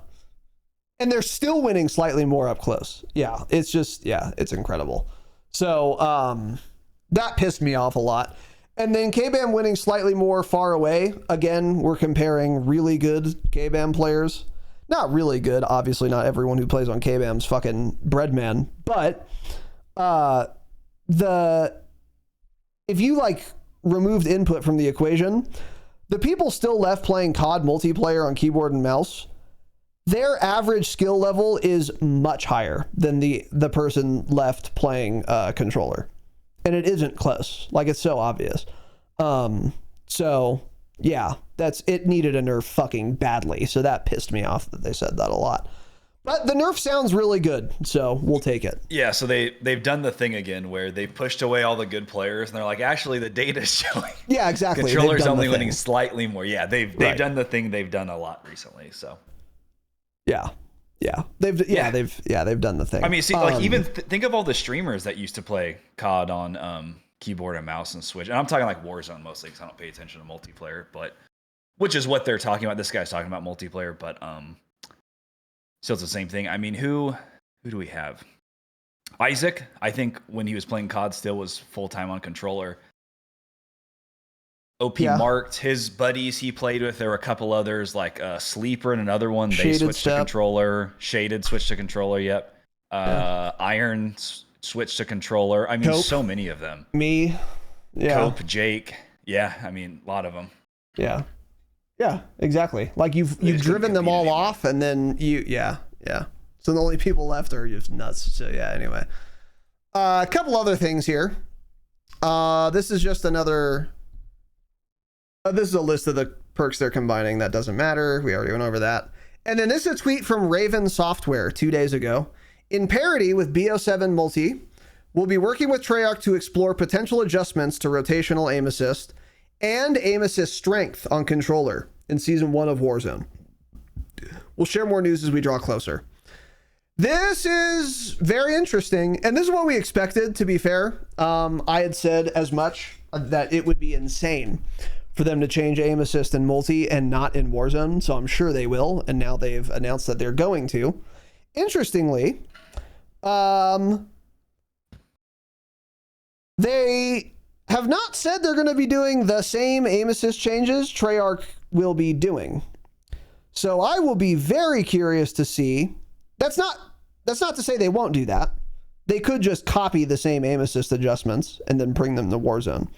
And they're still winning slightly more up close. Yeah, it's just, yeah, it's incredible. So, that pissed me off a lot. And then K-BAM winning slightly more far away. Again, we're comparing really good K-BAM players. Not really good. Obviously, not everyone who plays on K-BAM's fucking breadman. But if you like removed input from the equation, the people still left playing COD multiplayer on keyboard and mouse, their average skill level is much higher than the person left playing controller. And it isn't close. Like, it's so obvious. So yeah, it needed a nerf fucking badly. So that pissed me off that they said that a lot. But the nerf sounds really good, so we'll take it. Yeah, so they've done the thing again where they pushed away all the good players, and they're like, actually, the data's showing. Yeah, exactly. Controllers only winning slightly more. Yeah, they've done the thing they've done a lot recently. So. Yeah. They've done the thing. I mean, see, like even think of all the streamers that used to play COD on keyboard and mouse and Switch, and I'm talking like Warzone mostly because I don't pay attention to multiplayer, but which is what they're talking about. This guy's talking about multiplayer, but so it's the same thing. I mean, who do we have? Isaac, I think when he was playing COD still was full-time on controller. OP Marked, his buddies he played with, there were a couple others, like Sleeper and another one, they switched to controller. Shaded switched to controller, yep. Iron switched to controller. I mean, Cope, so many of them. Me, yeah. Cope, Jake, yeah, I mean, a lot of them. Yeah, exactly. Like you've driven them all off, and then yeah. So the only people left are just nuts. So yeah, anyway. A couple other things here. This is just another... this is a list of the perks they're combining. That doesn't matter. We already went over that. And then this is a tweet from Raven Software 2 days ago. In parity with BO7 Multi, we'll be working with Treyarch to explore potential adjustments to rotational aim assist and aim assist strength on controller in Season 1 of Warzone. We'll share more news as we draw closer. This is very interesting, and this is what we expected, to be fair. I had said as much, that it would be insane for them to change aim assist in multi and not in Warzone, so I'm sure they will, and now they've announced that they're going to. Interestingly, they have not said they're going to be doing the same aim assist changes Treyarch will be doing. So I will be very curious to see. That's not to say they won't do that. They could just copy the same aim assist adjustments and then bring them to Warzone.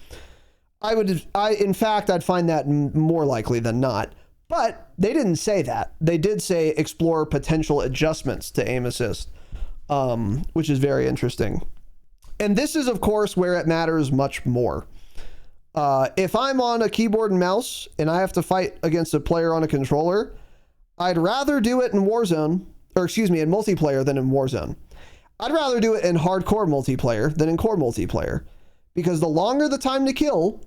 In fact, I'd find that more likely than not. But they didn't say that. They did say explore potential adjustments to aim assist, which is very interesting. And this is, of course, where it matters much more. If I'm on a keyboard and mouse and I have to fight against a player on a controller, I'd rather do it in Warzone, or excuse me, in multiplayer than in Warzone. I'd rather do it in hardcore multiplayer than in core multiplayer, because the longer the time to kill,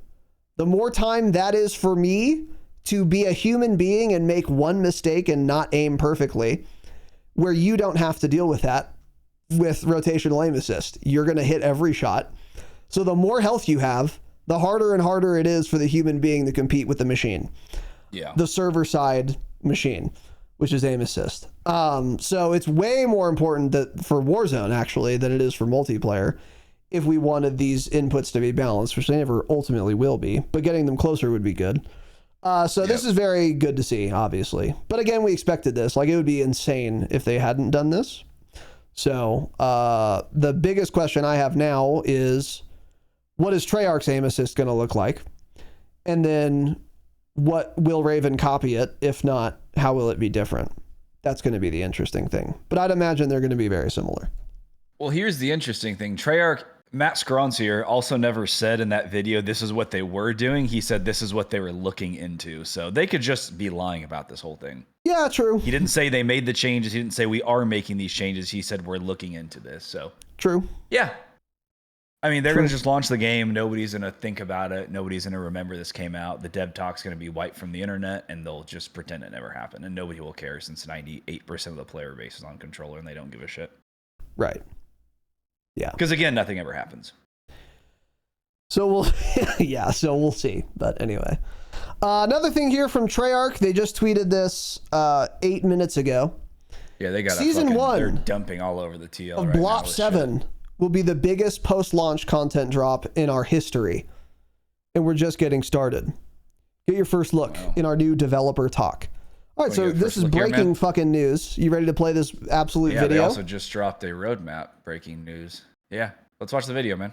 the more time that is for me to be a human being and make one mistake and not aim perfectly, where you don't have to deal with that with rotational aim assist. You're going to hit every shot. So the more health you have, The harder and harder it is for the human being to compete with the machine. Yeah. The server side machine, which is aim assist. So it's way more important for Warzone, actually, than it is for multiplayer, if we wanted these inputs to be balanced, which they never ultimately will be, but getting them closer would be good. This is very good to see, obviously. But again, we expected this. Like, it would be insane if they hadn't done this. So the biggest question I have now is, what is Treyarch's aim assist going to look like? And then what will Raven copy it? If not, how will it be different? That's going to be the interesting thing. But I'd imagine they're going to be very similar. Well, here's the interesting thing. Treyarch, Matt Scronsier also never said in that video this is what they were doing. He said this is what they were looking into. So they could just be lying about this whole thing. Yeah, true. He didn't say they made the changes. He didn't say we are making these changes. He said we're looking into this. So true. Yeah. I mean, they're going to just launch the game. Nobody's going to think about it. Nobody's going to remember this came out. The dev talk's going to be wiped from the internet, and they'll just pretend it never happened. And nobody will care since 98% of the player base is on controller, and they don't give a shit. Right. Yeah. Because, again, nothing ever happens. So we'll see. But anyway. Another thing here from Treyarch. They just tweeted this 8 minutes ago. Yeah, they got Season 1. They're dumping all over the TL of right Blop now. 7 will be the biggest post-launch content drop in our history. And we're just getting started. Get your first look in our new developer talk. All right, so this is breaking fucking news. You ready to play this absolute video? They also just dropped a roadmap breaking news. Yeah, let's watch the video, man.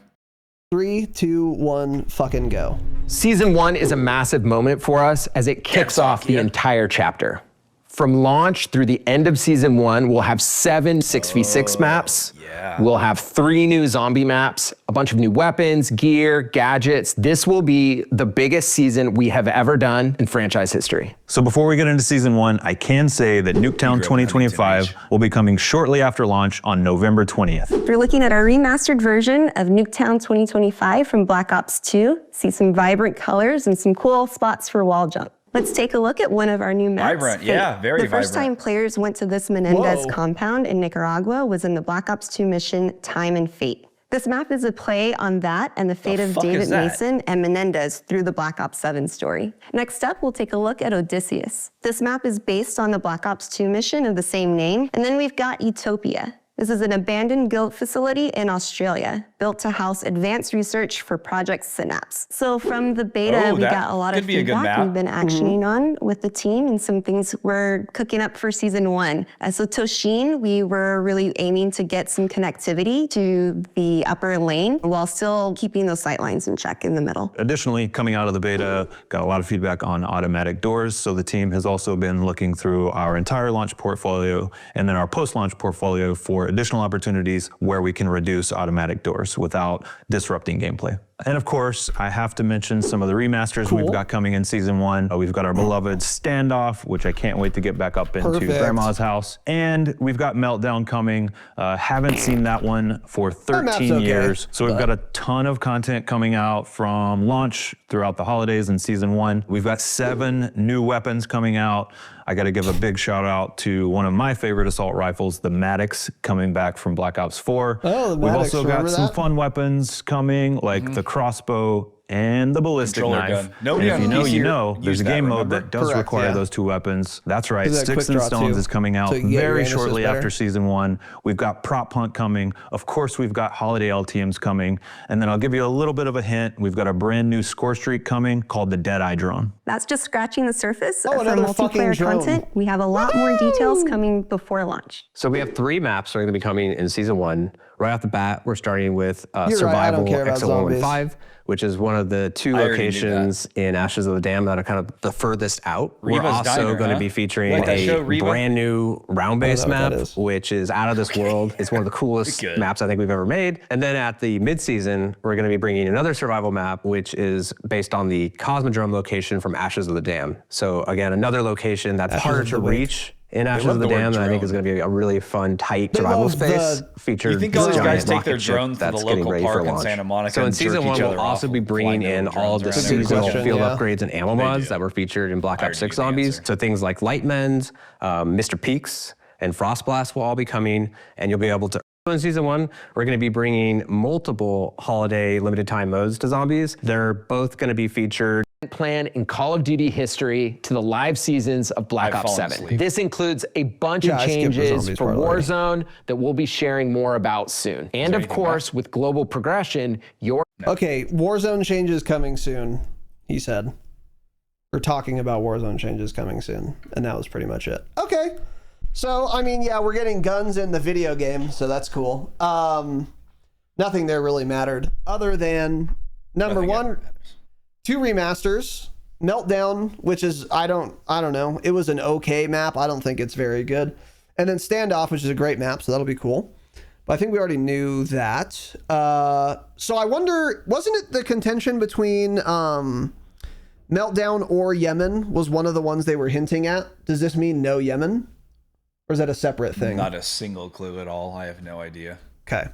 3, 2, 1, fucking go. Season 1 is a massive moment for us as it kicks off the entire chapter. From launch through the end of Season 1, we'll have 7 6v6 maps. Yeah. We'll have 3 new zombie maps, a bunch of new weapons, gear, gadgets. This will be the biggest season we have ever done in franchise history. So before we get into Season 1, I can say that Nuketown 2025 will be coming shortly after launch on November 20th. We're looking at our remastered version of Nuketown 2025 from Black Ops 2. See some vibrant colors and some cool spots for wall jump. Let's take a look at one of our new maps. Vibrant, yeah, very vibrant. The first time players went to this Menendez compound in Nicaragua was in the Black Ops 2 mission Time and Fate. This map is a play on that and the fate of David Mason and Menendez through the Black Ops 7 story. Next up, we'll take a look at Odysseus. This map is based on the Black Ops 2 mission of the same name. And then we've got Utopia. This is an abandoned guild facility in Australia, built to house advanced research for Project Synapse. So from the beta, we got a lot of feedback we've been actioning on with the team and some things we're cooking up for Season 1. So Toshin, we were really aiming to get some connectivity to the upper lane while still keeping those sight lines in check in the middle. Additionally, coming out of the beta, got a lot of feedback on automatic doors. So the team has also been looking through our entire launch portfolio and then our post-launch portfolio for additional opportunities where we can reduce automatic doors without disrupting gameplay. And of course, I have to mention some of the remasters we've got coming in Season 1. We've got our beloved Standoff, which I can't wait to get back up into Grandma's house. And we've got Meltdown coming. Haven't seen that one for 13 years. So we've got a ton of content coming out from launch throughout the holidays in Season 1. We've got 7 new weapons coming out. I got to give a big shout out to one of my favorite assault rifles, the Maddox, coming back from Black Ops 4. Oh, the We've Maddox, also got some fun weapons coming, like the crossbow and the ballistic knife. And if you know, you know. There's a game mode that does require those 2 weapons. That's right. Sticks and Stones is coming out very shortly after Season 1. We've got Prop Hunt coming. Of course, we've got Holiday LTMs coming. And then I'll give you a little bit of a hint. We've got a brand new score streak coming called the Deadeye drone. That's just scratching the surface for multiplayer content. We have a lot more details coming before launch. So we have 3 maps that are going to be coming in Season 1. Right off the bat, we're starting with Survival XL115, which is one of the 2 locations in Ashes of the Dam that are kind of the furthest out. We're also going to be featuring a brand new round-based map, which is out of this world. It's one of the coolest maps I think we've ever made. And then at the mid-season, we're going to be bringing another survival map, which is based on the Cosmodrome location from Ashes of the Dam. So again, another location that's harder to reach in Ashes of the Dam, that I think is going to be a really fun, tight survival space. You think all these guys take their drones to the local park in Santa Monica? So in Season 1, we'll also be bringing in all of the seasonal field upgrades and ammo mods that were featured in Black Ops 6 Zombies. So things like Lightmen's, Mr. Peaks, and Frostblast will all be coming, and you'll be able to In season 1, we're going to be bringing multiple holiday limited time modes to zombies. They're both going to be featured plan in Call of Duty history to the live seasons of Black Ops 7. Asleep. This includes a bunch of changes for Warzone that we'll be sharing more about soon. And of course, with global progression, Okay, Warzone changes coming soon, he said. We're talking about Warzone changes coming soon. And that was pretty much it. Okay. So, I mean, yeah, we're getting guns in the video game, so that's cool. Nothing there really mattered other than number one, 2 remasters, Meltdown, which is I don't know. It was an okay map. I don't think it's very good. And then Standoff, which is a great map, so that'll be cool. But I think we already knew that. So I wonder, wasn't it the contention between Meltdown or Yemen was one of the ones they were hinting at? Does this mean no Yemen? Or is that a separate thing? Not a single clue at all. I have no idea. Okay.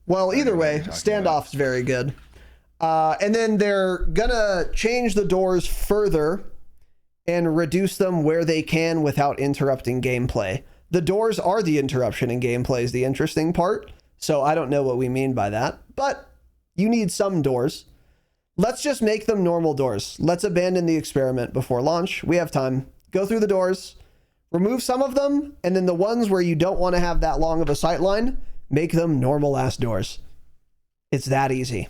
Well, either way, Standoff's very good. And then they're gonna change the doors further and reduce them where they can without interrupting gameplay. The doors are the interruption in gameplay is the interesting part. So I don't know what we mean by that, but you need some doors. Let's just make them normal doors. Let's abandon the experiment before launch. We have time. Go through the doors, remove some of them, and then the ones where you don't want to have that long of a sight line, make them normal ass doors. It's that easy.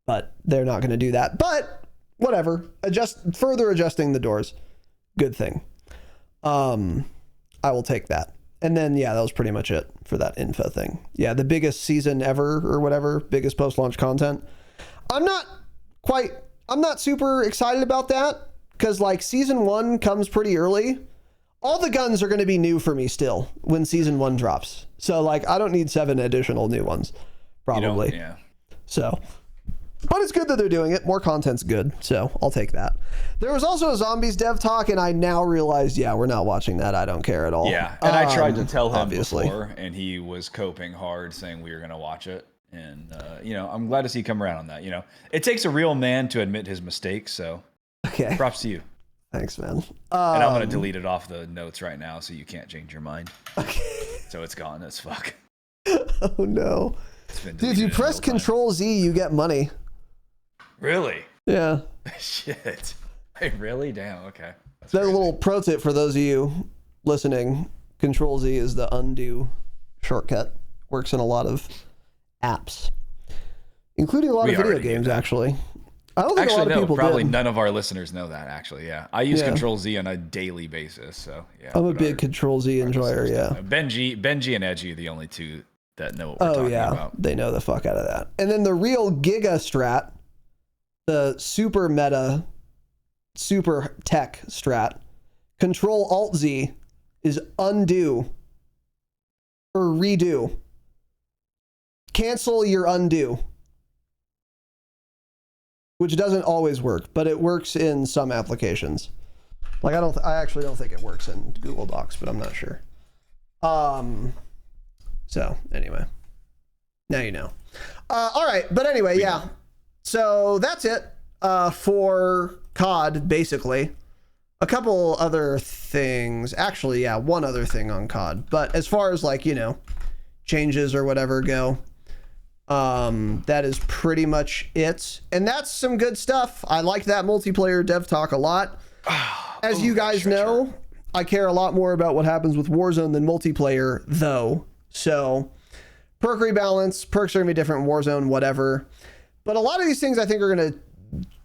But they're not going to do that. But whatever. Further adjusting the doors. Good thing. I will take that. And then, yeah, that was pretty much it for that info thing. Yeah, the biggest season ever or whatever, biggest post-launch content. I'm not super excited about that because like season 1 comes pretty early. All the guns are going to be new for me still when season 1 drops. So like, I don't need 7 additional new ones, probably. Yeah. So, but it's good that they're doing it. More content's good. So I'll take that. There was also a Zombies dev talk and I now realized, yeah, we're not watching that. I don't care at all. Yeah. And I tried to tell him before and he was coping hard saying we were going to watch it. And, I'm glad to see you come around on that. It takes a real man to admit his mistakes. So okay. Props to you. Thanks, man. And I'm going to delete it off the notes right now so you can't change your mind. Okay. So it's gone as fuck. Oh, no. Dude, if you press Control Z, you get money. Really? Yeah. Shit. Hey, really? Damn, okay. That's a little pro tip for those of you listening. Control Z is the undo shortcut. Works in a lot of apps, including a lot of video games, actually. I don't think a lot of people probably did. none of our listeners know that, actually, yeah. I use Control Z on a daily basis, so yeah. I'm a big Control Z enjoyer, yeah. Benji and Edgy are the only two that know what we're talking about. They know the fuck out of that. And then the real Giga strat, the super meta, super tech strat, Control Alt Z is undo or redo. Cancel your undo, which doesn't always work, but it works in some applications. Like I actually don't think it works in Google Docs, but I'm not sure. So anyway, now you know. All right, but anyway, yeah. So that's it for COD, basically. A couple other things, actually, yeah, one other thing on COD. But as far as like changes or whatever go. That is pretty much it. And that's some good stuff. I liked that multiplayer dev talk a lot. As you guys know, I care a lot more about what happens with Warzone than multiplayer, though. So, perk rebalance, perks are going to be different in Warzone, whatever. But a lot of these things I think are going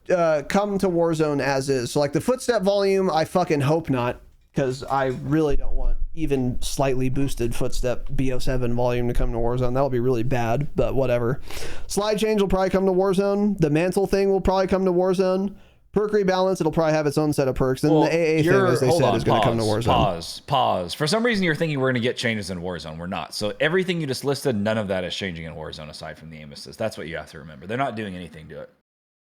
to come to Warzone as is. So, like the footstep volume, I fucking hope not, because I really don't want even slightly boosted footstep BO7 volume to come to Warzone. That'll be really bad, but whatever. Slide change will probably come to Warzone. The mantle thing will probably come to Warzone. Perk rebalance, it'll probably have its own set of perks. And the AA thing, as they said, is going to come to Warzone. Pause. For some reason, you're thinking we're going to get changes in Warzone. We're not. So everything you just listed, none of that is changing in Warzone aside from the Aim Assist. That's what you have to remember. They're not doing anything to it.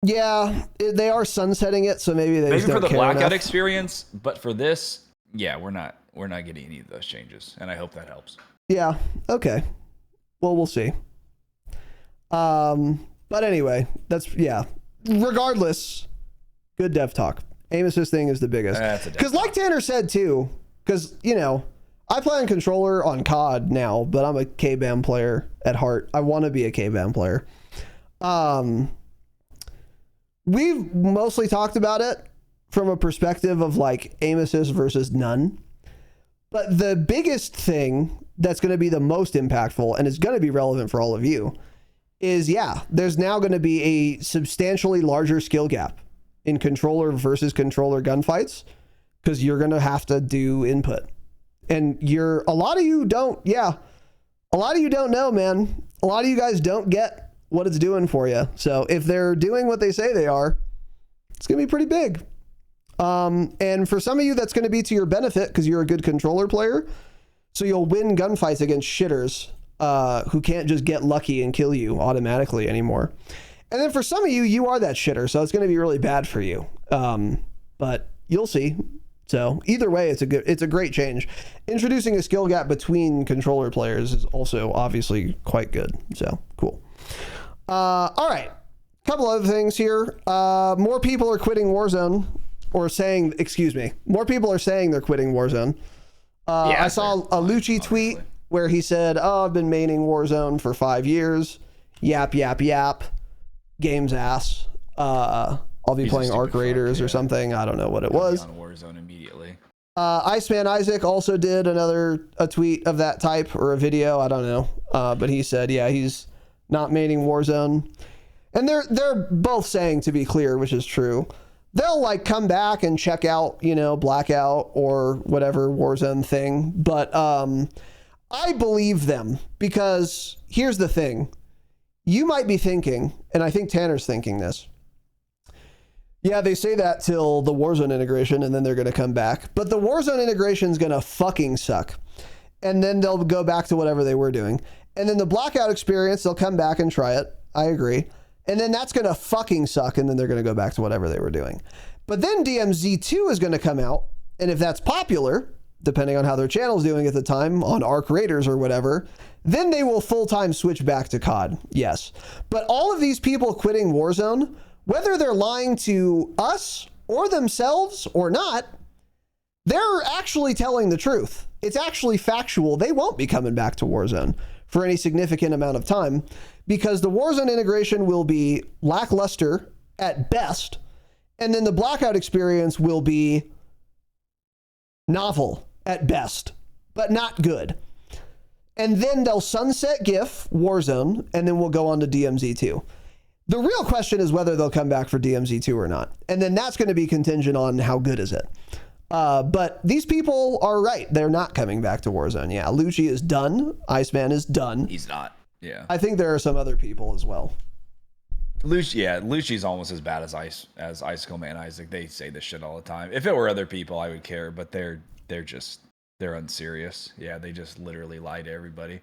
Yeah, they are sunsetting it, so maybe they just don't for the care blackout enough. But for this, yeah, we're not getting any of those changes, and I hope that helps. Yeah. Okay. Well, we'll see. But anyway, regardless, good dev talk. Aim Assist thing is the biggest. Because like Tanner said too, because I play on controller on COD now, but I'm a K-BAM player at heart. I want to be a K-BAM player. We've mostly talked about it from a perspective of like aim assist versus none. But the biggest thing that's going to be the most impactful and is going to be relevant for all of you is, there's now going to be a substantially larger skill gap in controller versus controller gunfights because you're going to have to do input. And a lot of you don't know, man. A lot of you guys don't get what it's doing for you. So if they're doing what they say they are, it's going to be pretty big. And for some of you, that's going to be to your benefit because you're a good controller player. So you'll win gunfights against shitters who can't just get lucky and kill you automatically anymore. And then for some of you, you are that shitter. So it's going to be really bad for you. But you'll see. So either way, it's a great change. Introducing a skill gap between controller players is also obviously quite good. So cool. All right. Couple other things here. More people are quitting Warzone. More people are saying they're quitting Warzone. I saw a Lucci tweet where he said, I've been maining Warzone for 5 years. Yap, yap, yap. Game's ass. I'll be playing Arc Raiders or something. I don't know what it was. On Warzone immediately. Iceman Isaac also did a tweet of that type, or a video. I don't know. But he said, he's not maining Warzone. And they're both saying, to be clear, which is true, they'll like come back and check out, Blackout or whatever Warzone thing. But I believe them because here's the thing. You might be thinking, and I think Tanner's thinking this. Yeah, they say that till the Warzone integration and then they're going to come back. But the Warzone integration is going to fucking suck. And then they'll go back to whatever they were doing. And then the Blackout experience, they'll come back and try it. I agree. And then that's going to fucking suck. And then they're going to go back to whatever they were doing. But then DMZ2 is going to come out. And if that's popular, depending on how their channel's doing at the time on Arc Raiders or whatever, then they will full-time switch back to COD. Yes. But all of these people quitting Warzone, whether they're lying to us or themselves or not, they're actually telling the truth. It's actually factual. They won't be coming back to Warzone for any significant amount of time because the Warzone integration will be lackluster at best. And then the Blackout experience will be novel at best, but not good. And then they'll sunset GIF Warzone, and then we'll go on to DMZ2. The real question is whether they'll come back for DMZ2 or not. And then that's going to be contingent on how good is it. But these people are right. They're not coming back to Warzone. Yeah, Lucci is done. Iceman is done. He's not. Yeah. I think there are some other people as well. Lucci's almost as bad as Icicle Man Isaac. They say this shit all the time. If it were other people, I would care, but they're unserious. Yeah, they just literally lie to everybody.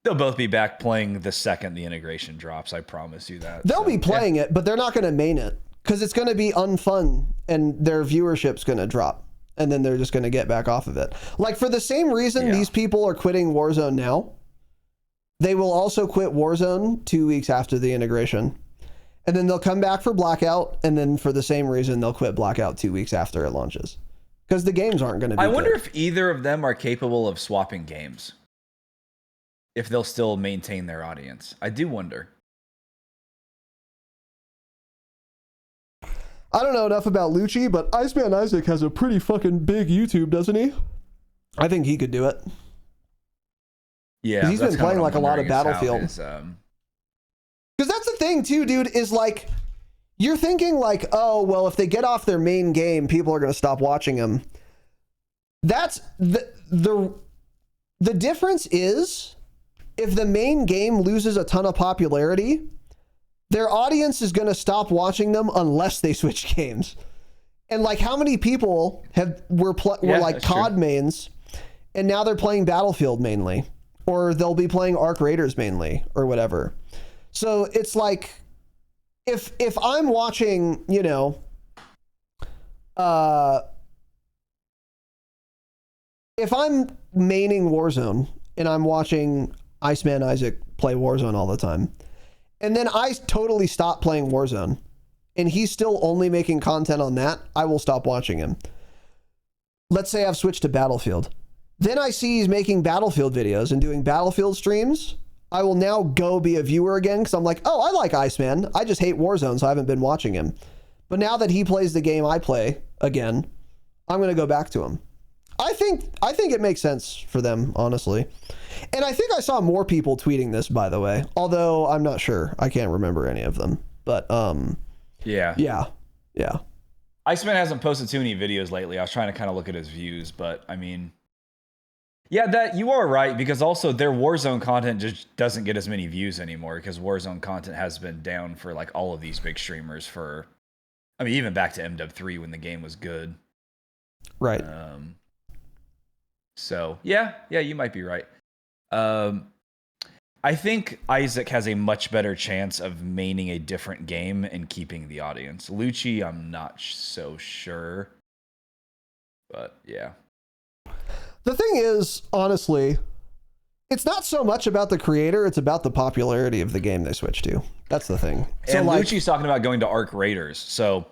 They'll both be back playing the second the integration drops. I promise you that. They'll be playing it, but they're not going to main it because it's going to be unfun and their viewership's going to drop. And then they're just going to get back off of it. Like for the same reason these people are quitting Warzone now, they will also quit Warzone 2 weeks after the integration. And then they'll come back for Blackout. And then for the same reason, they'll quit Blackout 2 weeks after it launches. Because the games aren't going to be I wonder if either of them are capable of swapping games. If they'll still maintain their audience. I do wonder. I don't know enough about Lucci, but Iceman Isaac has a pretty fucking big YouTube, doesn't he? I think he could do it. Yeah. He's been playing like a lot of Battlefield. Because that's the thing too, dude, is like, you're thinking like, oh, well, if they get off their main game, people are going to stop watching them. That's the difference is if the main game loses a ton of popularity, their audience is going to stop watching them unless they switch games. And like how many people were like COD mains and now they're playing Battlefield mainly, or they'll be playing Arc Raiders mainly or whatever. So it's like, if I'm watching, you know, if I'm maining Warzone and I'm watching Iceman Isaac play Warzone all the time, and then I totally stop playing Warzone and he's still only making content on that, I will stop watching him. Let's say I've switched to Battlefield. Then I see he's making Battlefield videos and doing Battlefield streams. I will now go be a viewer again because I'm like, oh, I like Iceman. I just hate Warzone, so I haven't been watching him. But now that he plays the game I play again, I'm going to go back to him. I think it makes sense for them, honestly. And I think I saw more people tweeting this, by the way, although I'm not sure. I can't remember any of them. But yeah. Iceman hasn't posted too many videos lately. I was trying to kind of look at his views, but I mean, yeah, that you are right, because also their Warzone content just doesn't get as many views anymore because Warzone content has been down for like all of these big streamers for, I mean, even back to MW3 when the game was good. Right. So yeah, you might be right. I think Isaac has a much better chance of maining a different game and keeping the audience. Lucci, I'm not so sure. But yeah. The thing is, honestly, it's not so much about the creator, it's about the popularity of the game they switch to. That's the thing. So and like, Lucci's talking about going to Arc Raiders. So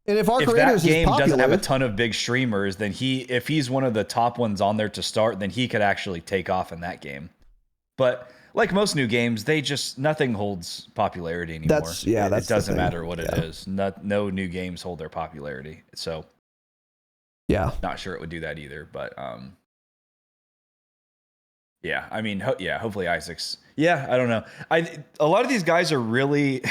and if Arc Raiders that game is popular, doesn't have a ton of big streamers, then if he's one of the top ones on there to start, then he could actually take off in that game. But like most new games, nothing holds popularity anymore. It doesn't matter what it is. No new games hold their popularity. So yeah, not sure it would do that either. But yeah, I mean, hopefully Isaac's. Yeah, I don't know. A lot of these guys are really,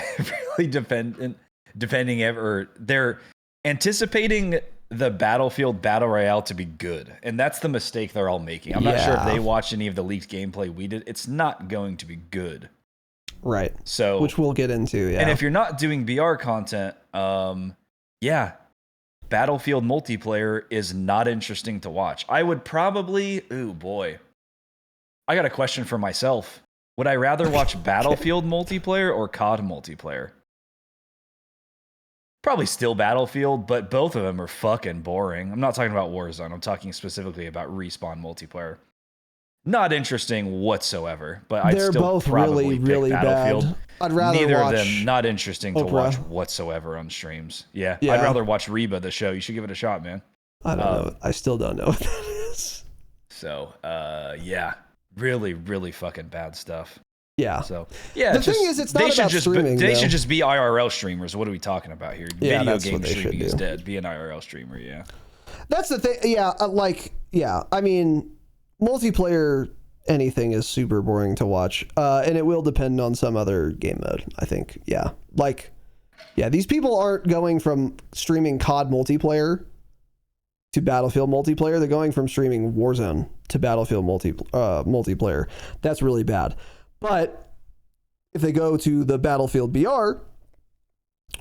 really defending or they're anticipating the Battlefield Battle Royale to be good. And that's the mistake they're all making. I'm not sure if they watched any of the leaked gameplay we did. It's not going to be good. Right. So, which we'll get into, yeah. And if you're not doing BR content, Battlefield multiplayer is not interesting to watch. I would probably, I got a question for myself. Would I rather watch Battlefield multiplayer or COD multiplayer? Probably still Battlefield, but both of them are fucking boring. I'm not talking about Warzone. I'm talking specifically about Respawn multiplayer. Not interesting whatsoever, but I'd still both probably really pick Battlefield. Bad. I'd rather Neither watch of them not interesting Oprah. to watch whatsoever on streams. Yeah, I'd rather watch Reba, the show. You should give it a shot, man. I don't know. I still don't know what that is. So, really, really fucking bad stuff. Yeah. So yeah, the thing is, it's not about streaming. They should just be IRL streamers. What are we talking about here? Yeah, Video that's game what they streaming should is do. dead. Be an IRL streamer. Yeah. That's the thing. Yeah, I mean, multiplayer anything is super boring to watch, and it will depend on some other game mode. I think. Yeah. These people aren't going from streaming COD multiplayer to Battlefield multiplayer. They're going from streaming Warzone to Battlefield multiplayer. That's really bad. But if they go to the Battlefield BR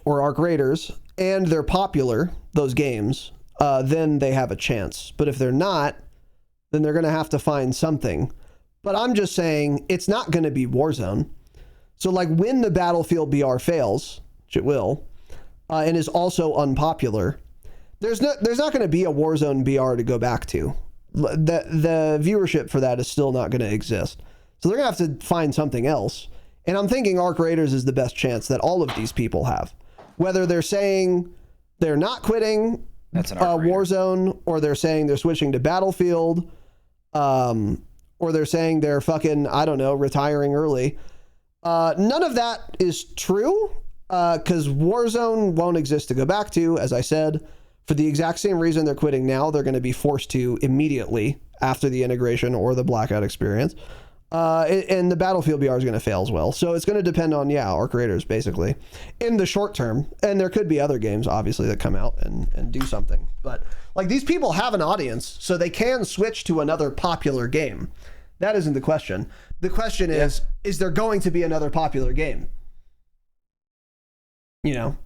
or Arc Raiders and they're popular, those games, then they have a chance. But if they're not, then they're going to have to find something. But I'm just saying it's not going to be Warzone. So like when the Battlefield BR fails, which it will, and is also unpopular, there's not going to be a Warzone BR to go back to. The viewership for that is still not going to exist. So they're going to have to find something else. And I'm thinking Arc Raiders is the best chance that all of these people have. Whether they're saying they're not quitting Warzone, or they're saying they're switching to Battlefield, or they're saying they're fucking, I don't know, retiring early. None of that is true, because Warzone won't exist to go back to, as I said. For the exact same reason they're quitting now, they're going to be forced to immediately after the integration or the blackout experience. And the Battlefield BR is going to fail as well. So it's going to depend on, Arc Raiders, basically, in the short term. And there could be other games, obviously, that come out and do something. But, like, these people have an audience, so they can switch to another popular game. That isn't the question. The question is there going to be another popular game? You know?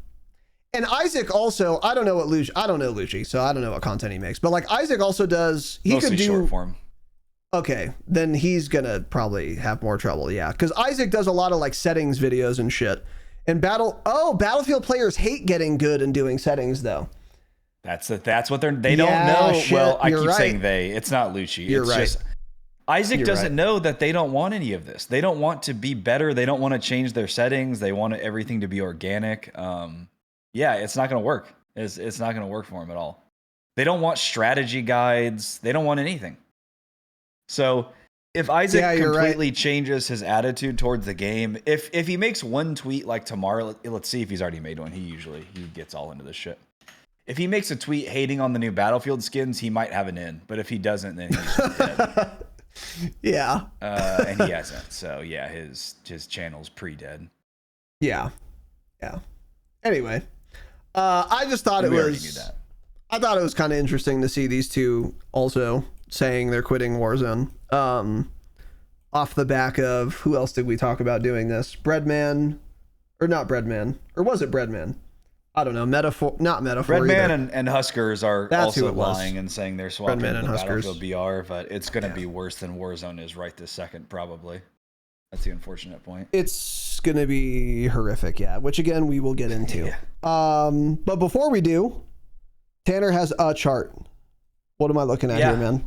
And Isaac also, I don't know Lucci, so I don't know what content he makes. But, like, Isaac also does, he mostly could do short form. Okay, then he's gonna probably have more trouble, because Isaac does a lot of like settings videos and shit. And Battlefield players hate getting good and doing settings though. That's what they don't know. Shit, well, I keep right. saying they. It's not Lucci. You're it's right. Just Isaac doesn't know that they don't want any of this. They don't want to be better. They don't want to change their settings. They want everything to be organic. It's not gonna work. It's not gonna work for him at all. They don't want strategy guides. They don't want anything. So if Isaac completely changes his attitude towards the game, if he makes one tweet like tomorrow, let's see if he's already made one. He gets all into this shit. If he makes a tweet hating on the new Battlefield skins, he might have an in. But if he doesn't, then he's dead. Yeah. And he hasn't. So yeah, his channel's pre-dead. Yeah. Yeah. Anyway, I just thought I thought it was kind of interesting to see these two also saying they're quitting Warzone. Off the back of, who else did we talk about doing this? Breadman, or not Breadman, or was it Breadman? I don't know. Not Metaphor. Breadman and Huskers are also lying and saying they're swapping the Battlefield BR, but it's going to be worse than Warzone is right this second, probably. That's the unfortunate point. It's going to be horrific, yeah, which again, we will get into. Yeah. But before we do, Tanner has a chart. What am I looking at here, man?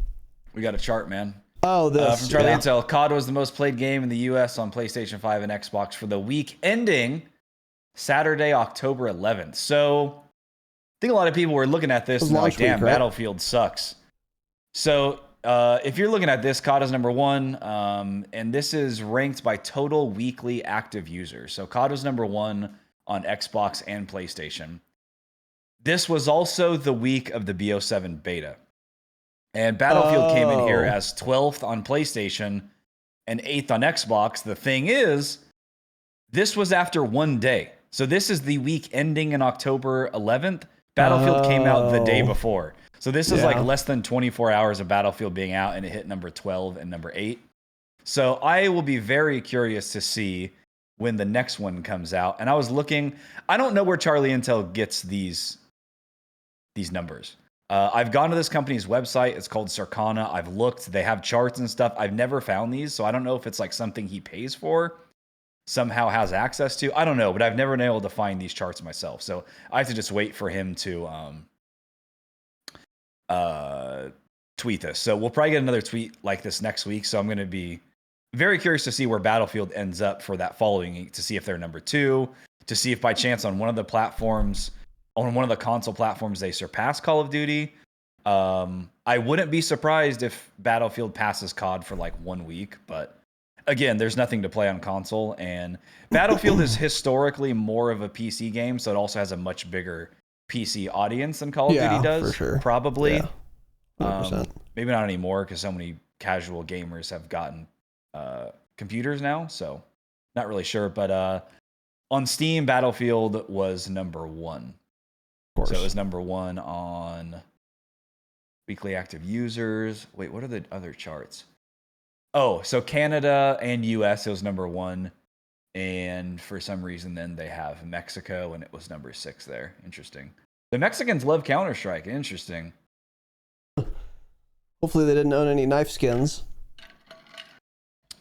We got a chart, man. Oh, this. From Charlie Intel, COD was the most played game in the US on PlayStation 5 and Xbox for the week ending Saturday, October 11th. So I think a lot of people were looking at this and they're like, damn, Battlefield sucks. So if you're looking at this, COD is number 1, and this is ranked by total weekly active users. So COD was number 1 on Xbox and PlayStation. This was also the week of the BO7 beta. And Battlefield came in here as 12th on PlayStation and 8th on Xbox. The thing is, this was after one day. So this is the week ending in October 11th. Battlefield came out the day before. So this is like less than 24 hours of Battlefield being out, and it hit number 12 and number 8. So I will be very curious to see when the next one comes out. And I was looking, I don't know where Charlie Intel gets these numbers. I've gone to this company's website. It's called Circana. I've looked. They have charts and stuff. I've never found these, so I don't know if it's like something he pays for, somehow has access to. I don't know, but I've never been able to find these charts myself. So I have to just wait for him to tweet this. So we'll probably get another tweet like this next week. So I'm going to be very curious to see where Battlefield ends up for that following week, to see if they're number 2, to see if by chance on one of the platforms, on one of the console platforms, they surpass Call of Duty. I wouldn't be surprised if Battlefield passes COD for like 1 week, but again, there's nothing to play on console, and Battlefield is historically more of a PC game, so it also has a much bigger PC audience than Call of Duty does. For sure. Probably. Yeah, maybe not anymore, because so many casual gamers have gotten computers now, so not really sure. But on Steam, Battlefield was number 1. So it was number 1 on weekly active users. Wait, what are the other charts? Oh, so Canada and US, it was number 1. And for some reason, then they have Mexico, and it was number 6 there. Interesting. The Mexicans love Counter-Strike. Interesting. Hopefully they didn't own any knife skins.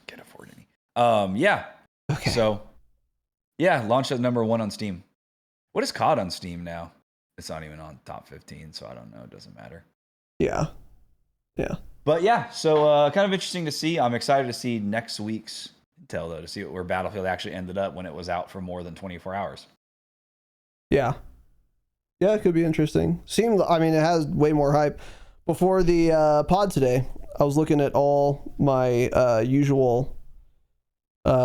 Can't afford any. Yeah. Okay. So, yeah, launched at number 1 on Steam. What is COD on Steam now? It's not even on top 15, so I don't know. It doesn't matter. Yeah. Yeah. But yeah, so kind of interesting to see. I'm excited to see next week's intel, though, to see where Battlefield actually ended up when it was out for more than 24 hours. Yeah. Yeah, it could be interesting. It has way more hype. Before the pod today, I was looking at all my usual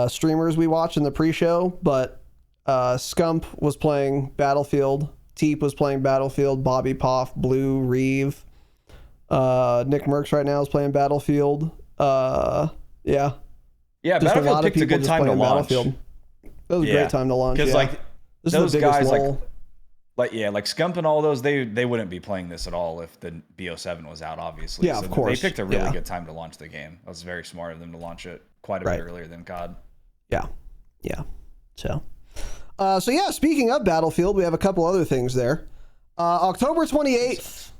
streamers we watch in the pre-show, but Scump was playing Battlefield. Teep was playing Battlefield. Bobby Poff, Blue, Reeve. Nick Merckx right now is playing Battlefield. Yeah. Yeah, just Battlefield picked a good time to launch. Battlefield. That was a great time to launch. Because those guys like Scump and all those, they wouldn't be playing this at all if the BO7 was out, obviously. Yeah, so of course. They picked a really good time to launch the game. That was very smart of them to launch it quite a bit earlier than COD. Yeah. Yeah. So yeah, speaking of Battlefield, we have a couple other things there. October 28th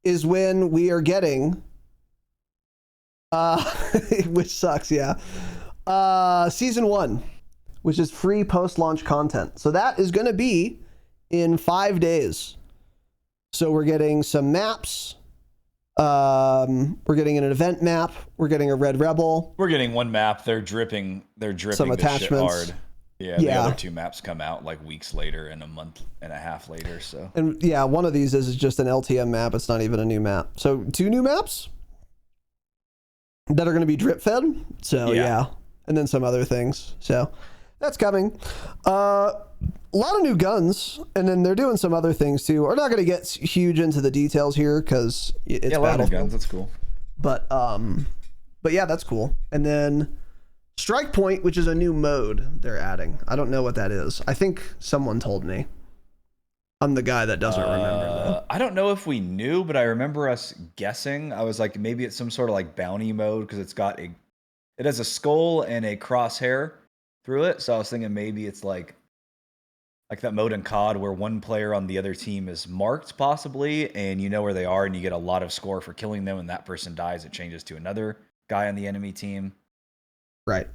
is when we are getting, which sucks, yeah, Season 1, which is free post-launch content. So that is going to be in 5 days. So we're getting some maps. We're getting an event map. We're getting a Red Rebel. We're getting one map. They're dripping some attachments. Shit hard. Yeah, the other 2 maps come out like weeks later and a month and a half later. So, and yeah, one of these is just an LTM map. It's not even a new map. So 2 new maps that are going to be drip fed. So yeah, and then some other things. So that's coming. A lot of new guns, and then they're doing some other things too. We're not going to get huge into the details here because it's a lot of new guns. That's cool. But yeah, that's cool. And then Strike Point, which is a new mode they're adding. I don't know what that is. I think someone told me. I'm the guy that doesn't remember though. I don't know if we knew, but I remember us guessing. I was like, maybe it's some sort of like bounty mode because it has a skull and a crosshair through it. So I was thinking maybe it's like that mode in COD where one player on the other team is marked possibly, and you know where they are, and you get a lot of score for killing them. And that person dies, it changes to another guy on the enemy team. Right.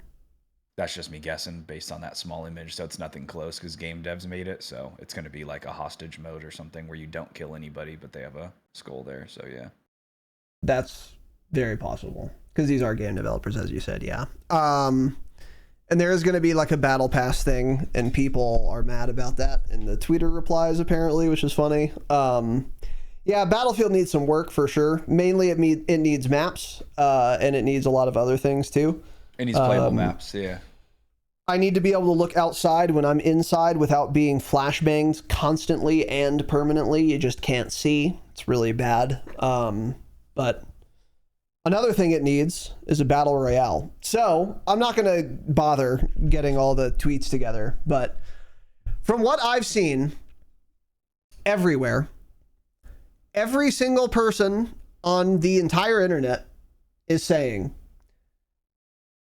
That's just me guessing based on that small image. So it's nothing close because game devs made it. So it's going to be like a hostage mode or something where you don't kill anybody, but they have a skull there. So yeah. That's very possible because these are game developers, as you said. Yeah. And there is going to be like a battle pass thing, and people are mad about that in the Twitter replies apparently, which is funny. Yeah, Battlefield needs some work for sure. Mainly it needs maps, and it needs a lot of other things too. It needs playable maps, yeah. I need to be able to look outside when I'm inside without being flashbanged constantly and permanently. You just can't see. It's really bad. But another thing it needs is a battle royale. So I'm not going to bother getting all the tweets together, but from what I've seen everywhere, every single person on the entire internet is saying,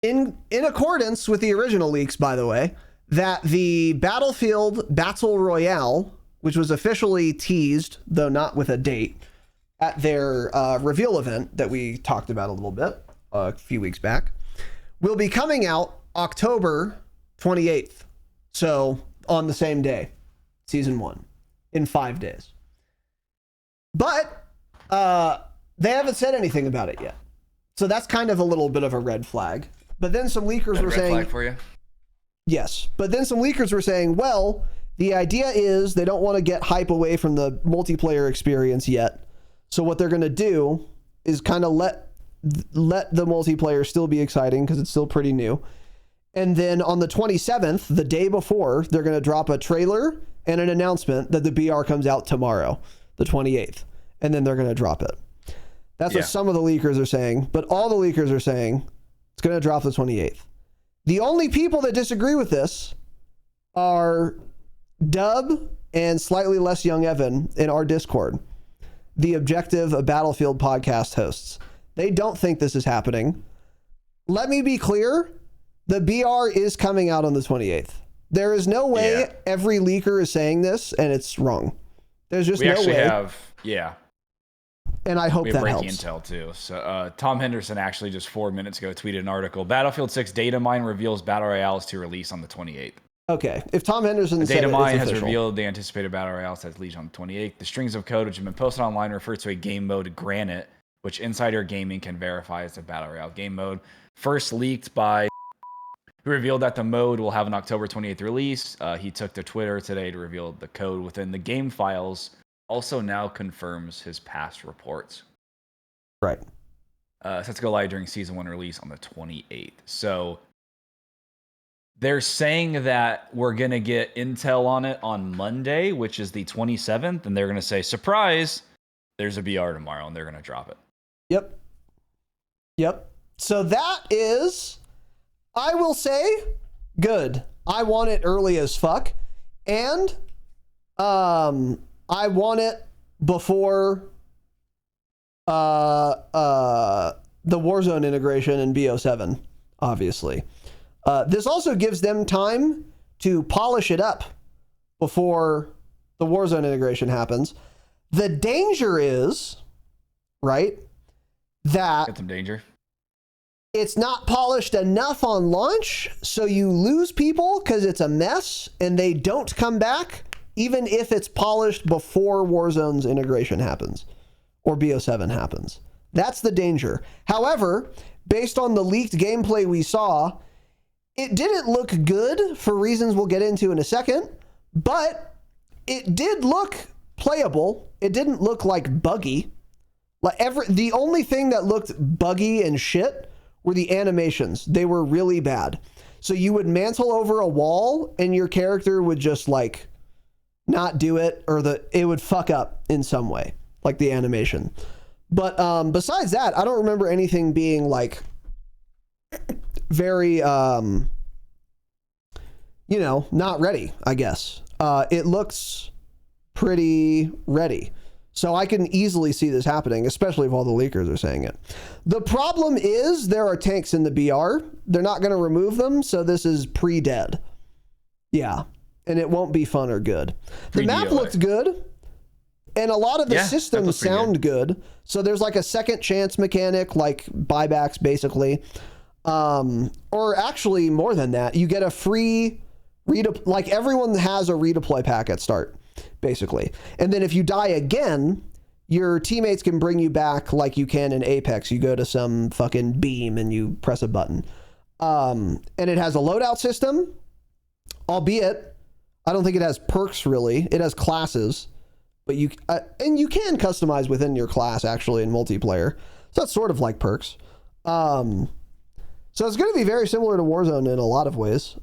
in accordance with the original leaks, by the way, that the Battlefield Battle Royale, which was officially teased, though not with a date, at their reveal event that we talked about a little bit a few weeks back, will be coming out October 28th. So on the same day, season 1, in 5 days. But they haven't said anything about it yet. So that's kind of a little bit of a red flag. But then some leakers were saying... Red flag for you? Yes. But then some leakers were saying, well, the idea is they don't want to get hype away from the multiplayer experience yet. So what they're going to do is kind of let the multiplayer still be exciting because it's still pretty new. And then on the 27th, the day before, they're going to drop a trailer and an announcement that the BR comes out tomorrow, the 28th. And then they're going to drop it. That's what some of the leakers are saying. But all the leakers are saying it's going to drop the 28th. The only people that disagree with this are Dub and slightly less young Evan in our Discord, the Objective of Battlefield podcast hosts. They don't think this is happening. Let me be clear. The BR is coming out on the 28th. There is no way every leaker is saying this and it's wrong. There's just no way. And I hope that helps. Intel too. So Tom Henderson actually just 4 minutes ago tweeted an article. Battlefield 6 data mine reveals Battle Royales to release on the 28th. Okay. If Tom Henderson said data mine has official. revealed the anticipated Battle Royale has leaked on the 28th. The strings of code which have been posted online refer to a game mode Granite, which Insider Gaming can verify as a Battle Royale game mode. First leaked by who revealed that the mode will have an October 28th release. He took to Twitter today to reveal the code within the game files. Also now confirms his past reports. Right. Set to go live during season 1 release on the 28th. So they're saying that we're going to get intel on it on Monday, which is the 27th. And they're going to say, surprise, there's a BR tomorrow, and they're going to drop it. Yep. So that is, I will say, good. I want it early as fuck. And I want it before the Warzone integration in BO7, obviously. This also gives them time to polish it up before the Warzone integration happens. The danger is, right, that Got some danger. It's not polished enough on launch, so you lose people because it's a mess and they don't come back, even if it's polished before Warzone's integration happens or BO7 happens. That's the danger. However, based on the leaked gameplay we saw, It didn't look good for reasons we'll get into in a second, but it did look playable. It didn't look like buggy. The only thing that looked buggy and shit were the animations. They were really bad. So you would mantle over a wall and your character would just like not do it, or it would fuck up in some way, like the animation. But besides that, I don't remember anything being like very, not ready, I guess. It looks pretty ready. So I can easily see this happening, especially if all the leakers are saying it. The problem is there are tanks in the BR. They're not going to remove them, so this is pre-dead. Yeah, and it won't be fun or good. The map looked good, and a lot of the systems sound good. So there's like a second chance mechanic, like buybacks, basically. Or actually more than that. You get a free like everyone has a redeploy pack at start, basically. And then if you die again, your teammates can bring you back like you can in Apex. You go to some fucking beam and you press a button. And it has a loadout system, albeit I don't think it has perks really. It has classes, but you can customize within your class actually in multiplayer. So that's sort of like perks. So it's going to be very similar to Warzone in a lot of ways.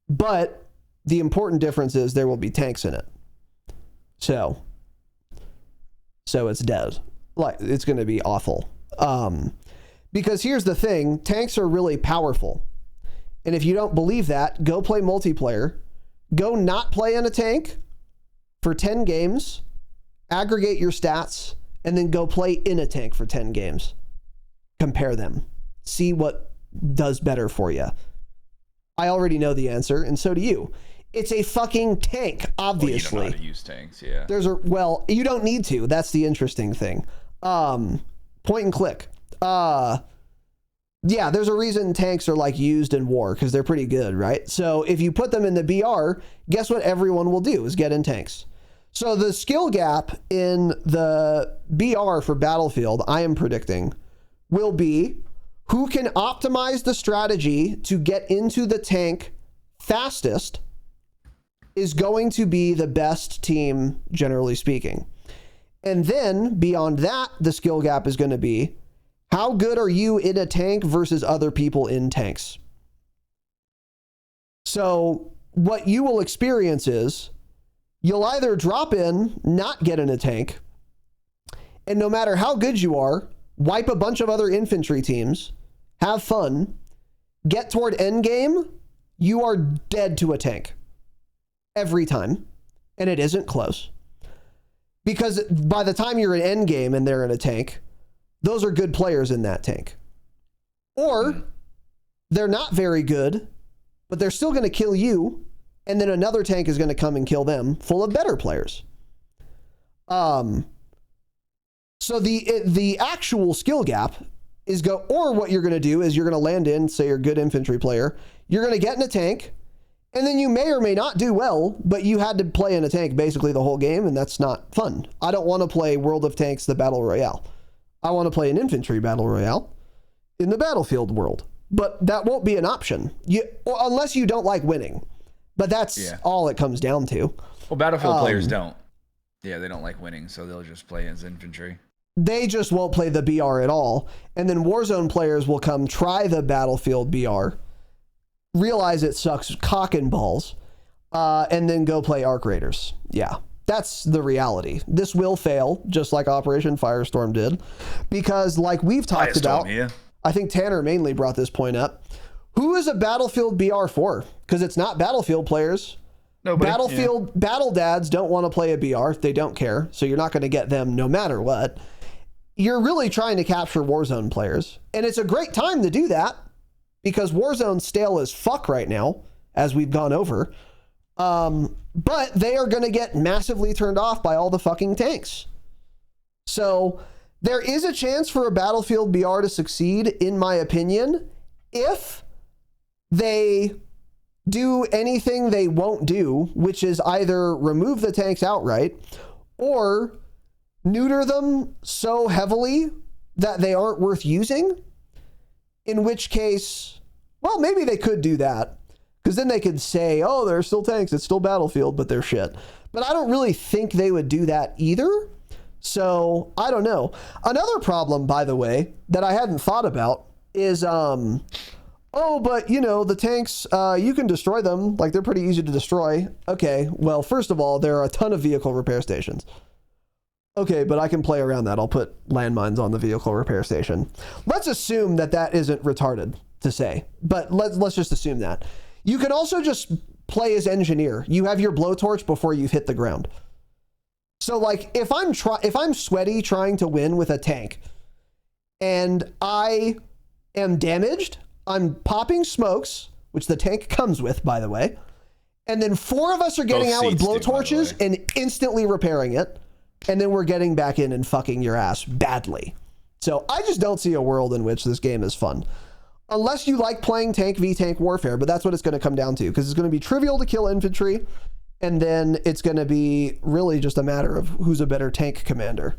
But the important difference is there will be tanks in it. So it's dead. Like, it's going to be awful. Because here's the thing, tanks are really powerful. And if you don't believe that, go play multiplayer. Go not play in a tank for 10 games, aggregate your stats, and then go play in a tank for 10 games. Compare them. See what does better for you. I already know the answer, and so do you. It's a fucking tank, obviously. Well, you don't know how to use tanks, yeah. You don't need to. That's the interesting thing. Point and click. Yeah, there's a reason tanks are like used in war, because they're pretty good, right? So if you put them in the BR, guess what everyone will do is get in tanks. So the skill gap in the BR for Battlefield, I am predicting, will be who can optimize the strategy to get into the tank fastest is going to be the best team, generally speaking. And then beyond that, the skill gap is going to be how good are you in a tank versus other people in tanks? So what you will experience is you'll either drop in, not get in a tank, and no matter how good you are, wipe a bunch of other infantry teams, have fun, get toward endgame, you are dead to a tank. Every time. And it isn't close. Because by the time you're in endgame and they're in a tank, those are good players in that tank. Or they're not very good, but they're still going to kill you, and then another tank is going to come and kill them, full of better players. So the actual skill gap is or what you're going to do is you're going to land in, say you're a good infantry player, you're going to get in a tank, and then you may or may not do well, but you had to play in a tank basically the whole game, and that's not fun. I don't want to play World of Tanks, the Battle Royale. I want to play an infantry Battle Royale in the Battlefield world, but that won't be an option unless you don't like winning. But that's all it comes down to. Well, Battlefield players don't. Yeah, they don't like winning, so they'll just play as infantry. They just won't play the BR at all. And then Warzone players will come try the Battlefield BR, realize it sucks cock and balls, and then go play Arc Raiders. Yeah, that's the reality. This will fail, just like Operation Firestorm did, because like we've talked about, I think Tanner mainly brought this point up. Who is a Battlefield BR for? Because it's not Battlefield players. Nobody, Battlefield battle dads don't want to play a BR. They don't care. So you're not going to get them no matter what. You're really trying to capture Warzone players. And it's a great time to do that because Warzone's stale as fuck right now, as we've gone over. But they are going to get massively turned off by all the fucking tanks. So there is a chance for a Battlefield BR to succeed, in my opinion, if they do anything they won't do, which is either remove the tanks outright or neuter them so heavily that they aren't worth using, in which case Well, maybe they could do that, because then they could say, oh, there are still tanks, it's still Battlefield, but they're shit. But I don't really think they would do that either. So I don't know. Another problem, by the way, that I hadn't thought about is, oh, but you know, the tanks, you can destroy them. Like, they're pretty easy to destroy. Okay, well, first of all, there are a ton of vehicle repair stations. Okay, but I can play around that. I'll put landmines on the vehicle repair station. Let's assume that that isn't retarded to say, but let's just assume that. You can also just play as engineer. You have your blowtorch before you've hit the ground. So like if I'm sweaty trying to win with a tank and I am damaged, I'm popping smokes, which the tank comes with, by the way. And then 4 of us are getting out with blowtorches and instantly repairing it. And then we're getting back in and fucking your ass badly. So I just don't see a world in which this game is fun. Unless you like playing tank v tank warfare, but that's what it's going to come down to, because it's going to be trivial to kill infantry, and then it's going to be really just a matter of who's a better tank commander.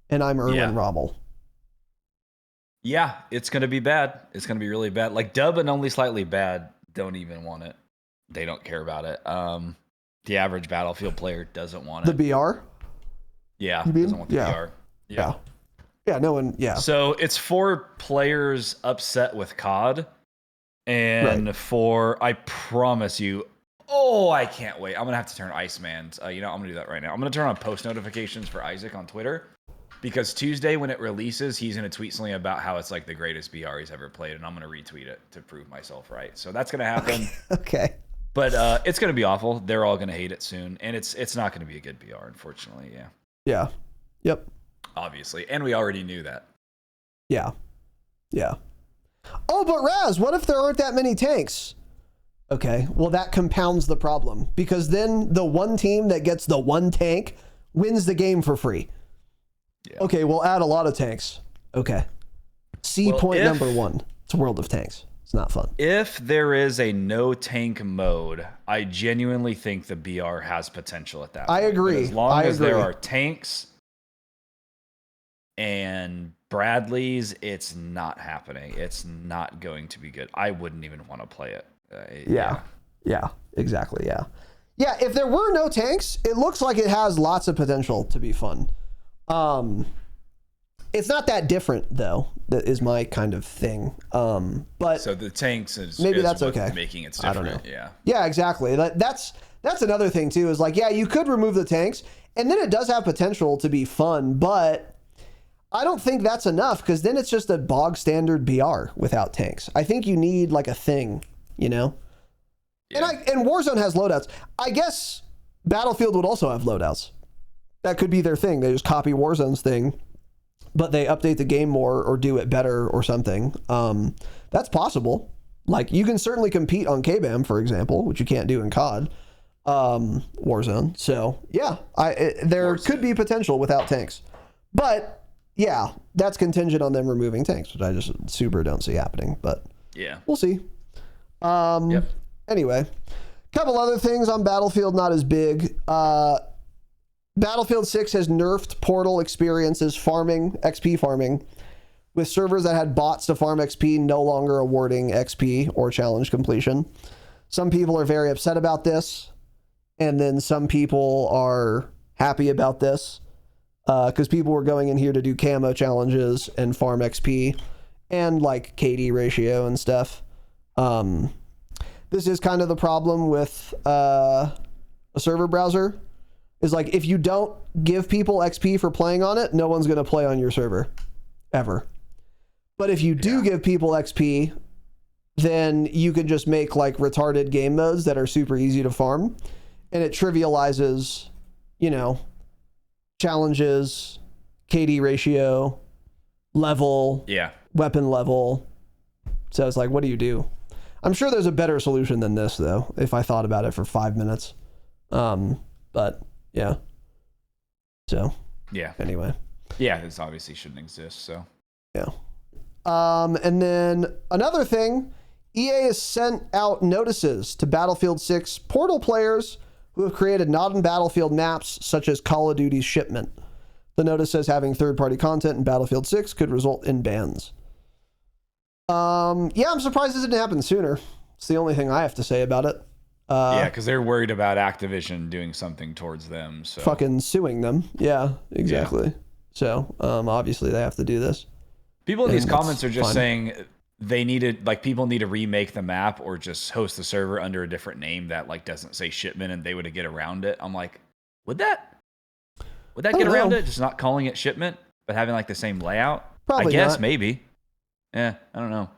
And I'm Erwin Rommel. Yeah, it's going to be bad. It's going to be really bad. Like Dub and Only Slightly Bad don't even want it. They don't care about it. The average Battlefield player doesn't want it. The BR? Yeah, doesn't want the BR. Yeah. Yeah, no one, yeah. So it's for players upset with COD, and for, I promise you, I can't wait. I'm going to have to turn Iceman's. I'm going to do that right now. I'm going to turn on post notifications for Isaac on Twitter, because Tuesday when it releases, he's going to tweet something about how it's like the greatest BR he's ever played, and I'm going to retweet it to prove myself right. So that's going to happen. Okay. But it's going to be awful. They're all going to hate it soon, and it's not going to be a good BR, unfortunately. Yeah. Yeah. Yep. Obviously, and we already knew that. Yeah. Yeah. Oh, but Raz, what if there aren't that many tanks? Okay, well, that compounds the problem, because then the one team that gets the one tank wins the game for free. Yeah. Okay, we'll add a lot of tanks. Okay. Point number 1. It's World of Tanks. It's not fun. If there is a no tank mode, I genuinely think the BR has potential at that point. I agree. But as long as there are tanks and Bradleys, it's not happening. It's not going to be good. I wouldn't even want to play it. Yeah, exactly. Yeah, if there were no tanks, it looks like it has lots of potential to be fun. It's not that different, though. That is my kind of thing. But so the tanks is maybe that's okay. Making it different. I don't know. Yeah. Yeah, exactly. That's another thing too. Is like, yeah, you could remove the tanks, and then it does have potential to be fun, but I don't think that's enough, because then it's just a bog standard BR without tanks. I think you need like a thing, you know? Yeah. And Warzone has loadouts. I guess Battlefield would also have loadouts. That could be their thing. They just copy Warzone's thing, but they update the game more or do it better or something. That's possible. Like, you can certainly compete on KBAM, for example, which you can't do in COD, Warzone. So yeah, there could be potential without tanks, but yeah, that's contingent on them removing tanks, which I just super don't see happening, but yeah, we'll see. Anyway, a couple other things on Battlefield, not as big. Battlefield 6 has nerfed portal experiences farming, XP farming, with servers that had bots to farm XP no longer awarding XP or challenge completion. Some people are very upset about this, and then some people are happy about this. Because people were going in here to do camo challenges and farm XP and like KD ratio and stuff. This is kind of the problem with a server browser. Is like, if you don't give people XP for playing on it, no one's going to play on your server ever. But if you do give people XP, then you can just make like retarded game modes that are super easy to farm, and it trivializes, challenges, KD ratio, level, weapon level. So it's like, what do you do? I'm sure there's a better solution than this, though, if I thought about it for 5 minutes. But yeah. So anyway. Yeah, this obviously shouldn't exist. So yeah. And then another thing, EA has sent out notices to Battlefield 6 Portal players who have created non-Battlefield maps such as Call of Duty's Shipment. The notice says having third-party content in Battlefield 6 could result in bans. Yeah, I'm surprised this didn't happen sooner. It's the only thing I have to say about it. Yeah, because they're worried about Activision doing something towards them. So fucking suing them. Yeah, exactly. Yeah. So obviously they have to do this. People in these comments are just saying they needed, like, people need to remake the map or just host the server under a different name that like doesn't say shipment, and they would get around it. I'm like, would that get around it? Just not calling it shipment, but having like the same layout? Probably I guess not. Maybe. Yeah, I don't know.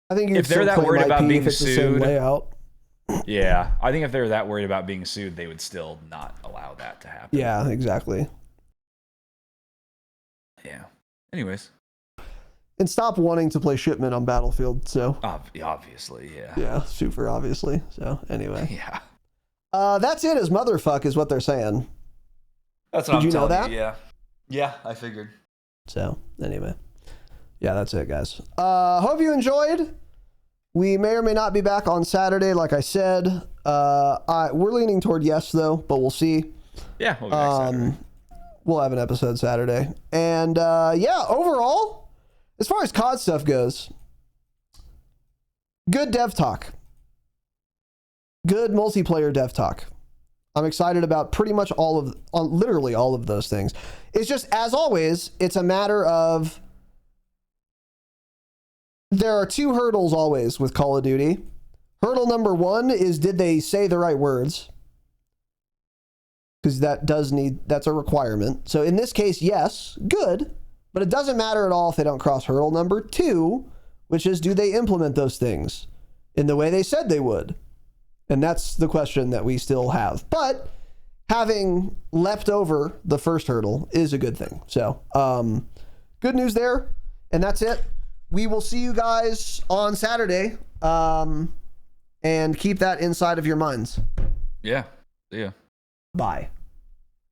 I think if they're that worried about being sued, layout. Yeah, I think if they're that worried about being sued, they would still not allow that to happen. Yeah, exactly. Yeah. Anyways. And stop wanting to play shipment on Battlefield. So obviously, yeah. Yeah, super obviously. So anyway. Yeah. That's it as motherfuck is what they're saying. That's what I'm telling you. Yeah. Yeah, I figured. So anyway. Yeah, that's it, guys. Hope you enjoyed. We may or may not be back on Saturday, like I said. We're leaning toward yes, though, but we'll see. Yeah, we'll be back Saturday. We'll have an episode Saturday. And yeah, overall, as far as COD stuff goes, good dev talk. Good multiplayer dev talk. I'm excited about pretty much literally all of those things. It's just, as always, it's a matter of, there are two hurdles always with Call of Duty. Hurdle number one is, did they say the right words? Because that's a requirement. So in this case, yes, good, but it doesn't matter at all if they don't cross hurdle number two, which is, do they implement those things in the way they said they would? And that's the question that we still have. But having leapt over the first hurdle is a good thing. So good news there. And that's it. We will see you guys on Saturday, and keep that inside of your minds. Yeah. See ya. Bye.